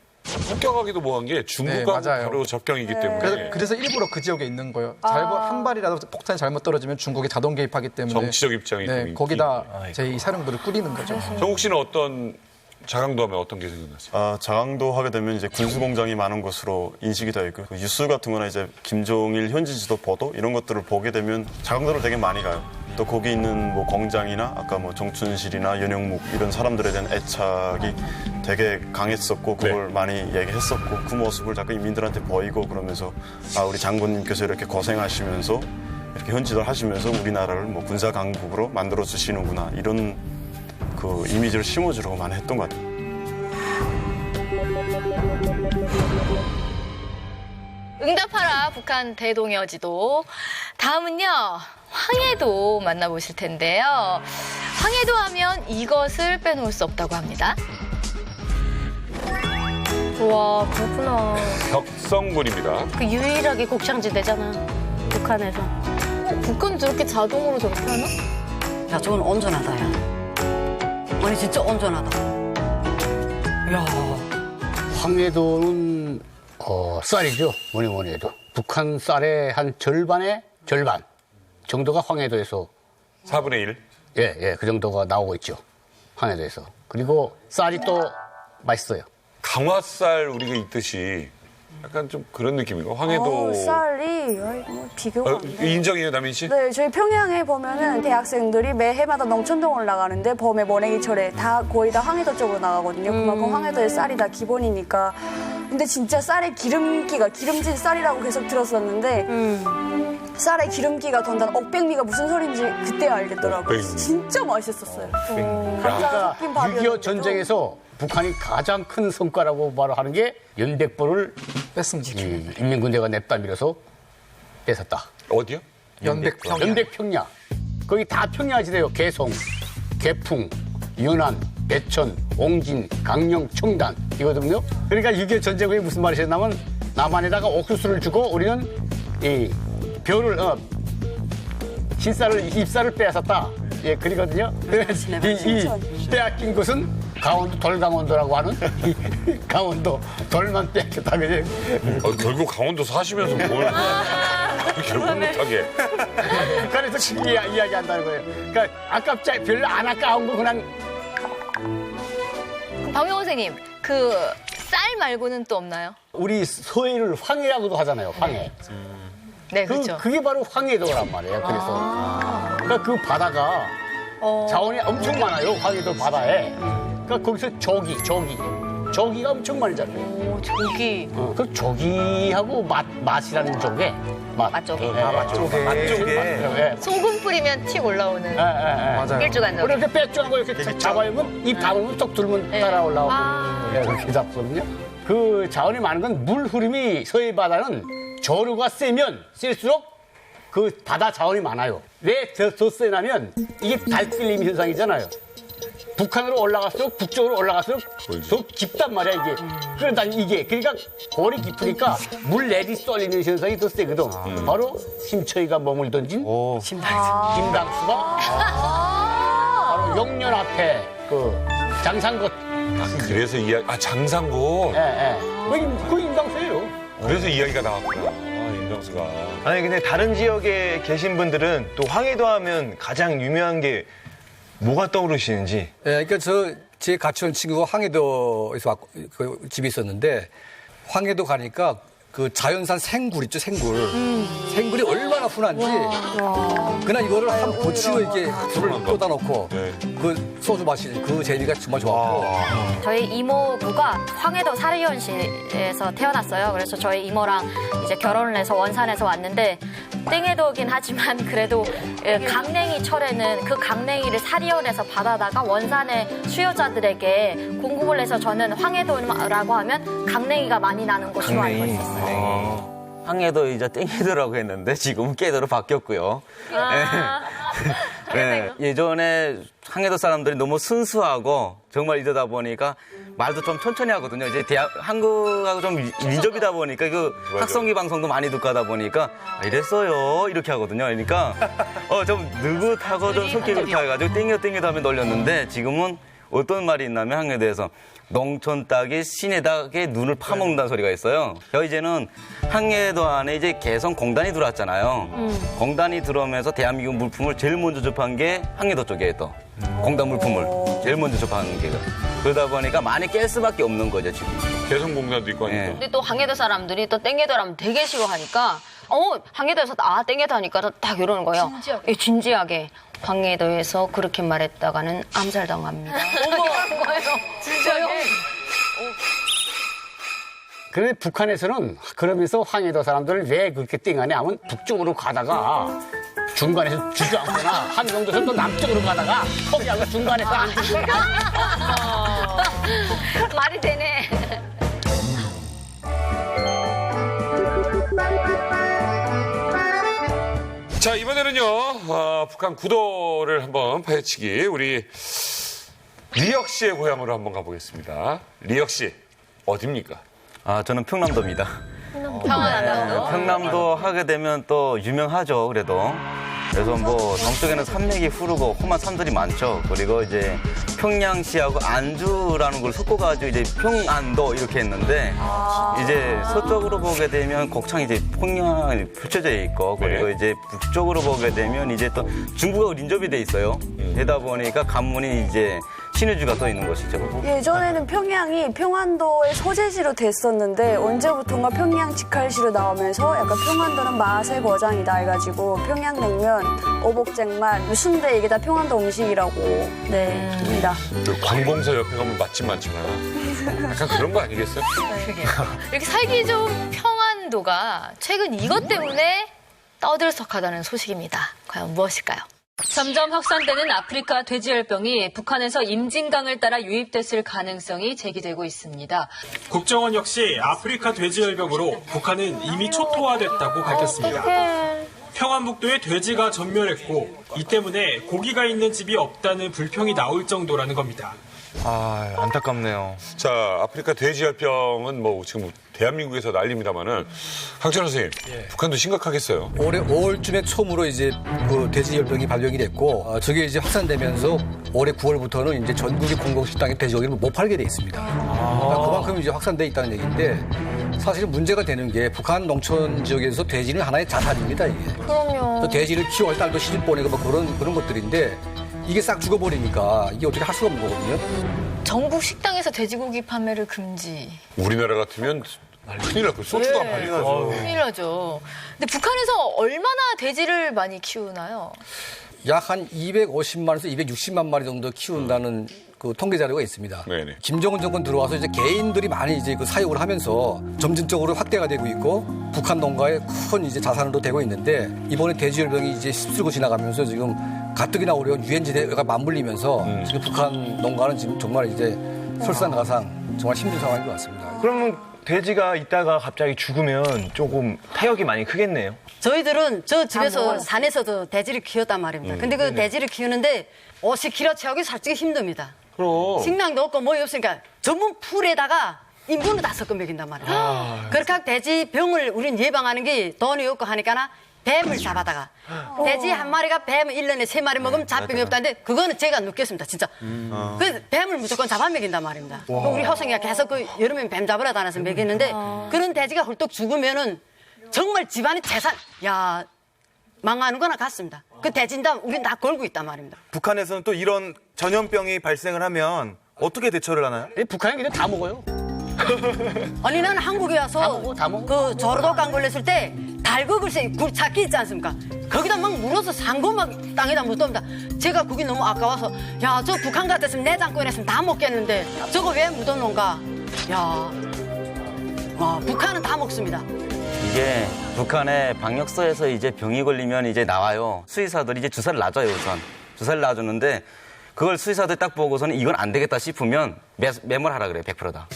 폭격하기도 뭐한 게 중국하고 맞아요. 바로 접경이기 때문에. 그래서 일부러 그 지역에 있는 거예요. 한 발이라도 폭탄이 잘못 떨어지면 중국이 자동 개입하기 때문에 정치적 입장이 좀 있긴. 거기다 제2사령부를 꾸리는 거죠. 정욱 씨는 어떤 자강도 하면 어떤 게 생각났어요? 자강도 하게 되면 이제 군수 공장이 많은 것으로 인식이 되어 있고 그 뉴스 같은 거나 이제 김종일 현지 지도 보도 이런 것들을 보게 되면 자강도를 되게 많이 가요. 또 거기 있는 뭐 공장이나 아까 뭐 정춘실이나 연영묵 이런 사람들에 대한 애착이 되게 강했었고 그걸 많이 얘기했었고 그 모습을 자꾸 인민들한테 보이고 그러면서 우리 장군님께서 이렇게 고생하시면서 이렇게 현지를 하시면서 우리나라를 뭐 군사 강국으로 만들어 주시는구나 이런 그 이미지를 심어주려고 많이 했던 것 같아요. 응답하라 북한 대동여지도. 다음은요 황해도 만나보실 텐데요. 황해도 하면 이것을 빼놓을 수 없다고 합니다. 와, 그렇구나. 벽성군입니다. 그 유일하게 곡창지대잖아. 북한에서. 북한 저렇게 자동으로 저렇게 하나? 야, 저건 온전하다, 야. 아니, 진짜 온전하다. 야. 황해도는 쌀이죠. 뭐니 해도. 북한 쌀의 한 절반의 절반 정도가 황해도에서 4분의 1? 예, 그 정도가 나오고 있죠. 황해도에서. 그리고 쌀이 또 맛있어요. 강화쌀 우리가 있듯이 약간 좀 그런 느낌인가? 황해도. 쌀이 뭐 비교가 안 돼. 인정해요, 남인 씨? 네, 저희 평양에 보면은 대학생들이 매해마다 농촌동을 나가는데 봄에 모내기철에 다 거의 다 황해도 쪽으로 나가거든요. 그만큼 황해도의 쌀이 다 기본이니까. 근데 진짜 쌀의 기름기가 기름진 쌀이라고 계속 들었었는데 쌀의 기름기가 돈다는 억백미가 무슨 소린지 그때 알겠더라고요. 진짜 맛있었어요. 그러니까 6.25 전쟁에서 북한이 가장 큰 성과라고 말하는 게 연백보를 뺐습니다. 인민군대가 냅다 밀어서 뺏었다. 어디요? 연백평야. 거기 다 평야지대요. 개성, 개풍, 연안, 배천, 옹진, 강령, 청단 이거든요. 그러니까 6.25 전쟁 후에 무슨 말이 있었냐면 남한에다가 옥수수를 주고 우리는 이 벼를 흰쌀을 잎쌀을 빼앗았다. 예, 그러거든요. 이 빼앗긴 것은 강원도 돌강원도라고 하는 강원도 돌만 빼앗겼다. 결국 강원도 사시면서 뭘 그렇게 못하게. 그래서 이야기한다는 거예요. 그러니까 아깝지 별로 안 아까운 거 그냥. 박명호 선생님, 그 쌀 말고는 또 없나요? 우리 서해를 황해라고도 하잖아요. 황해. 네, 그렇죠. 그게 바로 황해도란 말이에요. 그래서 그러니까 그 바다가 자원이 엄청 많아요. 황해도 바다에. 그러니까 거기서 조기가 엄청 많이 잡혀요. 오, 조기. 그 조기하고 맛이라는 쪽에 맛조개. 맛조개. 소금 뿌리면 튀 올라오는. 맞아요. 일주간으로. 이렇게 빼쪽하고 이렇게 잡아보면 입 다물면 tok 들면 따라 올라오고 그렇게 잡거든요. 그 자원이 많은 건 물 흐름이 서해 바다는 저류가 세면 셀수록 그 바다 자원이 많아요. 왜 더 세냐면 이게 달끌림 현상이잖아요. 북한으로 올라갈수록 북쪽으로 올라갈수록 더 깊단 말이야 이게. 그러니까 골이 깊으니까 물 내리 쏠리는 현상이 더 세거든. 바로 심처이가 머물던진 김당수가 바로 용년 앞에 그 장상곳. 그래서 장상곳. 그 임당수예요. 그래서 이야기가 나왔구나. 임당수가. 아니 근데 다른 지역에 계신 분들은 또 황해도 하면 가장 유명한 게 뭐가 떠오르시는지. 네, 그러니까 제 같이 온 친구가 황해도에서 그 집이 있었는데 황해도 가니까 그 자연산 생굴 있죠, 생굴. 생굴이 얼마나 흔한지. 그냥 이거를 한 보치고 이렇게 불을 쏟아놓고 그 소주 마시는 그 재미가 정말 좋았고. 저희 이모부가 황해도 사리현시에서 태어났어요. 그래서 저희 이모랑 이제 결혼을 해서 원산에서 왔는데 땡해도긴 하지만 그래도 강냉이 철에는 그 강냉이를 사리현에서 받아다가 원산의 수요자들에게 공급을 해서 저는 황해도라고 하면 강냉이가 많이 나는 곳으로 알고 있었어요. 황해도 이제 땡해도라고 했는데 지금은 깨도로 바뀌었고요. 네. 예전에 황해도 사람들이 너무 순수하고 정말 이러다 보니까 말도 좀 천천히 하거든요. 이제 한국하고 좀 민접이다 보니까 그 학성기 방송도 많이 듣고 하다 보니까 이랬어요 이렇게 하거든요. 그러니까 좀 느긋하고 좀 성격이 그렇게 해가지고 땡겨도 하면 놀렸는데 지금은 어떤 말이 있냐면 황해도에서 농촌 닭이 시내 닭의 눈을 파먹는다는 소리가 있어요. 이제는 황해도 안에 이제 개성 공단이 들어왔잖아요. 공단이 들어오면서 대한민국 물품을 제일 먼저 접한 게 황해도 쪽이에요. 또 공단 물품을 제일 먼저 접하는 게 그러다 보니까 많이 깰 수밖에 없는 거죠 지금. 개성 공단도 있고 하니까. 근데 또 황해도 사람들이 또 땡해도라면 되게 싫어하니까 황해도에서 땡해도 하니까 딱 이러는 거예요. 진지하게. 황해도에서 그렇게 말했다가는 암살당합니다. 어머, 진짜요? 그런데 북한에서는 그러면서 황해도 사람들을 왜 그렇게 땡하냐 하면 북쪽으로 가다가 중간에서 주저앉거나 함경도에서 또 남쪽으로 가다가 포기하고 중간에서 앉으니까 말이 되네. 자, 이번에는요, 북한 구도를 한번 파헤치기. 우리 리혁 씨의 고향으로 한번 가보겠습니다. 리혁 씨, 어딥니까? 저는 평남도입니다. 평남도 하게 되면 또 유명하죠, 그래도. 그래서 뭐 동쪽에는 산맥이 흐르고 험한 산들이 많죠. 그리고 이제 평양시하고 안주라는 걸 섞어가지고 이제 평안도 이렇게 했는데 이제 서쪽으로 보게 되면 곡창이 이제 평양이 펼쳐져 있고 그리고 이제 북쪽으로 보게 되면 이제 또 중국하고 인접이 돼 있어요. 되다 보니까 관문이 이제 신의주가 또 있는 것이죠. 예전에는 평양이 평안도의 소재지로 됐었는데 언제부턴가 평양 직할시로 나오면서 약간 평안도는 맛의 거장이다 해가지고 평양냉면, 어복쟁반, 순대 이게 다 평안도 음식이라고 합니다. 그 관공서 옆에 가면 맛집 많잖아. 약간 그런 거 아니겠어요? 이렇게 살기 좋은 평안도가 최근 이것 때문에 떠들썩하다는 소식입니다. 과연 무엇일까요? 점점 확산되는 아프리카 돼지열병이 북한에서 임진강을 따라 유입됐을 가능성이 제기되고 있습니다. 국정원 역시 아프리카 돼지열병으로 북한은 이미 초토화됐다고 밝혔습니다. 평안북도에 돼지가 전멸했고 이 때문에 고기가 있는 집이 없다는 불평이 나올 정도라는 겁니다. 아, 안타깝네요. 자, 아프리카 돼지열병은 뭐 지금 대한민국에서 난립니다만은 황찬호 선생님, 북한도 심각하겠어요. 올해 5월쯤에 처음으로 이제 그 돼지열병이 발병이 됐고 저게 이제 확산되면서 올해 9월부터는 이제 전국의 공공식당에 돼지고기를 못 팔게 돼 있습니다. 그러니까 그만큼 이제 확산돼 있다는 얘기인데 사실 문제가 되는 게 북한 농촌 지역에서 돼지는 하나의 자산입니다, 이게. 그럼요. 또 돼지를 키워야 딸도 시집 보내고 뭐 그런 것들인데 이게 싹 죽어버리니까 이게 어떻게 할 수가 없는 거거든요. 전국 식당에서 돼지고기 판매를 금지. 우리나라 같으면 큰일 날 거예요. 소주도 안 팔리죠. 큰일 나죠. 근데 북한에서 얼마나 돼지를 많이 키우나요? 약 한 250만에서 260만 마리 정도 키운다는 그 통계 자료가 있습니다. 네네. 김정은 정권 들어와서 이제 개인들이 많이 이제 그 사육을 하면서 점진적으로 확대가 되고 있고 북한 농가의 큰 이제 자산으로 되고 있는데 이번에 돼지열병이 이제 휩쓸고 지나가면서 지금 가뜩이나 어려운 유엔지대가 맞물리면서 지금 북한 농가는 지금 정말 이제 설상가상 정말 힘든 상황인 것 같습니다. 그러면 돼지가 있다가 갑자기 죽으면 조금 타격이 많이 크겠네요. 저희들은 저 집에서 산에서도 돼지를 키웠단 말입니다. 근데 그 돼지를 키우는데 50kg 채우기 솔직히 힘듭니다. 그럼. 식량도 없고 뭐이 없으니까 전문 풀에다가 인분을 다 섞어 먹인단 말이에요. 그렇게 하고 돼지 병을 우리는 예방하는 게 돈이 없고 하니까 뱀을 잡아다가 돼지 한 마리가 뱀 1년에 3마리 먹으면 잡병이 없다는데 그거는 제가 느꼈습니다, 진짜. 그 뱀을 무조건 잡아 먹인단 말입니다. 우리 효성이가 계속 그 여름에 뱀 잡으러 다녀서 먹이는데 그런 돼지가 홀떡 죽으면은 정말 집안의 재산, 야, 망하는 거나 같습니다. 그 돼지인다 우리는 다 걸고 있단 말입니다. 북한에서는 또 이런 전염병이 발생을 하면 어떻게 대처를 하나요? 북한이 그냥 다 먹어요. 아니 나는 한국에 와서 그 저로독감 걸렸을 때 달극을 굴착기 있지 않습니까? 거기다 막 물어서 산거 막 땅에다 묻습니다. 제가 그게 너무 아까워서 야, 저 북한 같았으면 내장 꺼냈으면 다 먹겠는데 저거 왜 묻어놓은가? 야, 북한은 다 먹습니다. 이게 북한의 방역소에서 이제 병이 걸리면 이제 나와요. 수의사들이 이제 주사를 놔줘요, 우선. 주사를 놔주는데 그걸 수의사들이 딱 보고서는 이건 안 되겠다 싶으면 매몰하라 그래요, 100%다.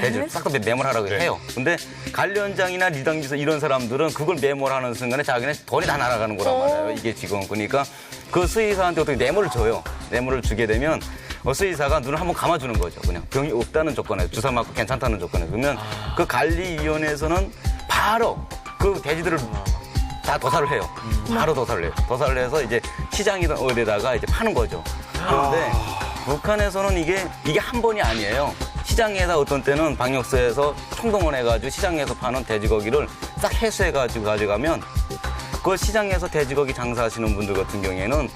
돼지를 싹 다 매몰하라고 해요. 근데 관련장이나 리당지서 이런 사람들은 그걸 매몰하는 순간에 자기네 돈이 다 날아가는 거란 말이에요. 이게 지금. 그러니까 그 수의사한테 어떻게 뇌물을 줘요. 뇌물을 주게 되면 수의사가 눈을 한번 감아주는 거죠. 그냥 병이 없다는 조건에 주사 맞고 괜찮다는 조건에. 그러면 그 관리위원회에서는 바로 그 돼지들을 다 도살을 해요. 바로 도살을 해요. 도살을 해서 이제 시장이든 어디다가 이제 파는 거죠. 그런데 북한에서는 이게 한 번이 아니에요. 시장에다 어떤 때는 방역소에서 총동원해가지고 시장에서 파는 돼지고기를 싹 회수해가지고 가져가면 그 시장에서 돼지고기 장사하시는 분들 같은 경우에는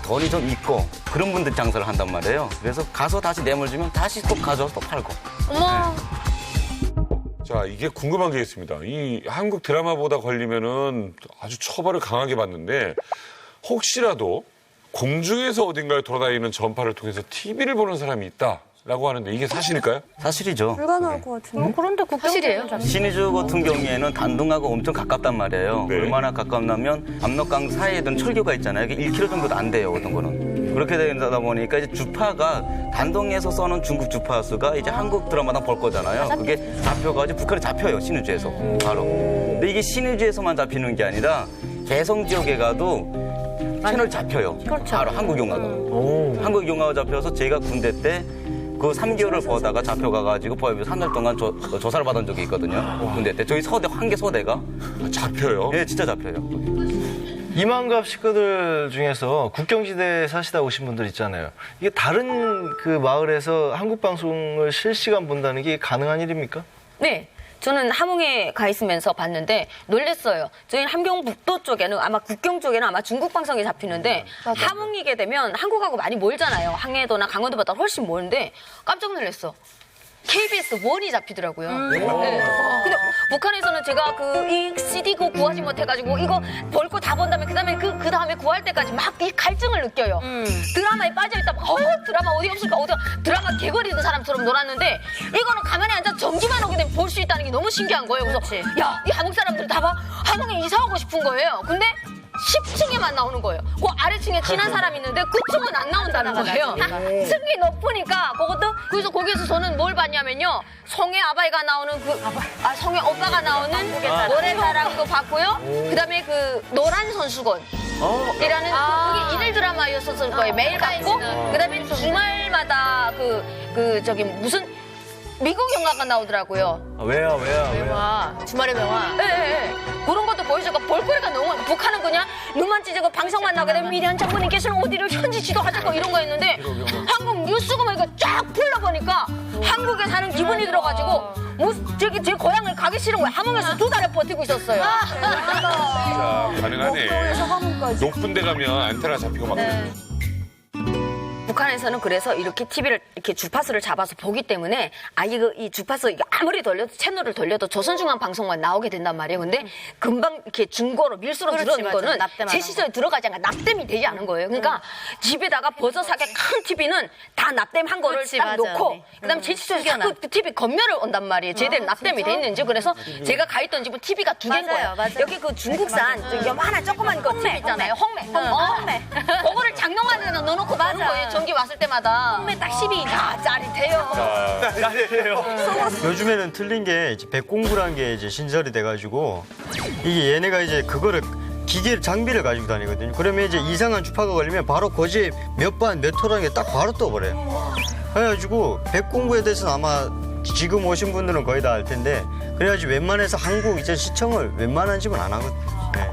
돈이 좀 있고 그런 분들 장사를 한단 말이에요. 그래서 가서 다시 뇌물 주면 다시 또 가져와서 또 팔고. 어머. 자, 이게 궁금한 게 있습니다. 이 한국 드라마보다 걸리면은 아주 처벌을 강하게 받는데 혹시라도 공중에서 어딘가에 돌아다니는 전파를 통해서 TV를 보는 사람이 있다라고 하는데 이게 사실일까요? 사실이죠. 불가능할 것 같은데. 그런데 그 사실이에요. 신의주 같은 경우에는 단둥하고 엄청 가깝단 말이에요. 얼마나 가깝냐면 압록강 사이에 든 철교가 있잖아요. 이게 1km 정도도 안 돼요, 어떤 거는. 그렇게 되다 보니까 이제 주파가 단동에서 써는 중국 주파수가 이제 한국 드라마당 볼 거잖아요. 그게 잡혀가지고 북한에 잡혀요, 신의주에서. 바로. 근데 이게 신의주에서만 잡히는 게 아니라 개성 지역에 가도 채널 잡혀요. 바로 한국 영화가. 한국 영화가 잡혀서 제가 군대 때 그 3개월을 보다가 잡혀가가지고 법에 3년 동안 조사를 받은 적이 있거든요. 근데 저희 서대 한개 소대가 잡혀요? 네, 진짜 잡혀요. 이만갑 식구들 중에서 국경지대에 사시다 오신 분들 있잖아요. 이게 다른 그 마을에서 한국 방송을 실시간 본다는 게 가능한 일입니까? 네. 저는 함흥에 가 있으면서 봤는데 놀랬어요. 저희 함경북도 쪽에는 아마 국경 쪽에는 아마 중국 방송이 잡히는데 함흥이게 되면 한국하고 많이 멀잖아요. 항해도나 강원도보다 훨씬 멀는데 깜짝 놀랐어. KBS 1이 잡히더라고요. 네. 근데 북한에서는 제가 이 CD 구하지 못해가지고 이거 볼 거 다 본 다음에 그 다음에 구할 때까지 막 이 갈증을 느껴요. 드라마에 빠져있다 드라마 어디 없을까 드라마 개거리는 사람처럼 놀았는데 이거는 가만히 앉아 전기만 오게 되면 볼 수 있다는 게 너무 신기한 거예요. 그래서 야, 이 한국 사람들 다 봐. 함흥에 이사 오고 싶은 거예요. 근데 10층에만 나오는 거예요. 그 아래층에 친한 사람이 있는데 그층은 안 나온다는 거예요. 층이 높으니까 그것도 그래서 거기에서 저는 뭘 봤냐면요. 성의 아바이가 나오는 성의 오빠가 나오는 노래사랑도 봤고요. 그다음에 그 노란 선수건 이라는 그게 일일 드라마였었을 거예요. 매일 봤고 그다음에 주말마다 저기 무슨 미국 영화가 나오더라고요. 왜야? 주말의 명화. 네. 그런 것도 보여주고 볼거리가 너무 북한은 그냥 눈만 찌르고 방송만 나오게 되면 미련 장군님께서는 어디를 현지 지도하자고 이런 거 있는데 한국 뉴스가 이거 쫙 풀러보니까 한국에 사는 기분이 들어가지고 제 고향을 가기 싫은 거예요. 함흥에서 2달을 버티고 있었어요. 자, 가능하네. 목동에서 함흥까지. 높은 데 가면 안테나 잡히고 막 그래요. 북한에서는 그래서 이렇게 TV를 이렇게 주파수를 잡아서 보기 때문에 이 주파수 이게 아무리 돌려도 채널을 돌려도 조선중앙 방송만 나오게 된단 말이에요. 근데 금방 이렇게 중고로 밀수로 들어오는 거는 제 시절에 들어가지 않아 납땜이 되지 않은 거예요. 그러니까 집에다가 버섯하게 큰 TV는 다 납땜한 거를 딱 놓고 그다음에 제 시절에 자꾸 그 TV 검열을 온단 말이에요. 제대로 납땜이 돼 있는지. 그래서 제가 가 있던 집은 TV가 2개인 거예요. 여기 그 중국산 요만한 조그만 거 TV 있잖아요. 홍매. 그거를 장롱 안에 넣어놓고 보는 거예요. 전기 왔을 때마다. 홍매 딱 12. 야, 짜릿해요. 요즘에는 틀린 게 이제 백공구라는 게 이제 신설이 돼가지고 이게 얘네가 이제 그거를 장비를 가지고 다니거든요. 그러면 이제 이상한 주파가 걸리면 바로 거기에 몇 호라는 게 딱 바로 떠버려요. 그래가지고 백공구에 대해서는 아마 지금 오신 분들은 거의 다 알 텐데 그래가지고 웬만해서 한국 이제 시청을 웬만한 집은 안 하거든요. 네.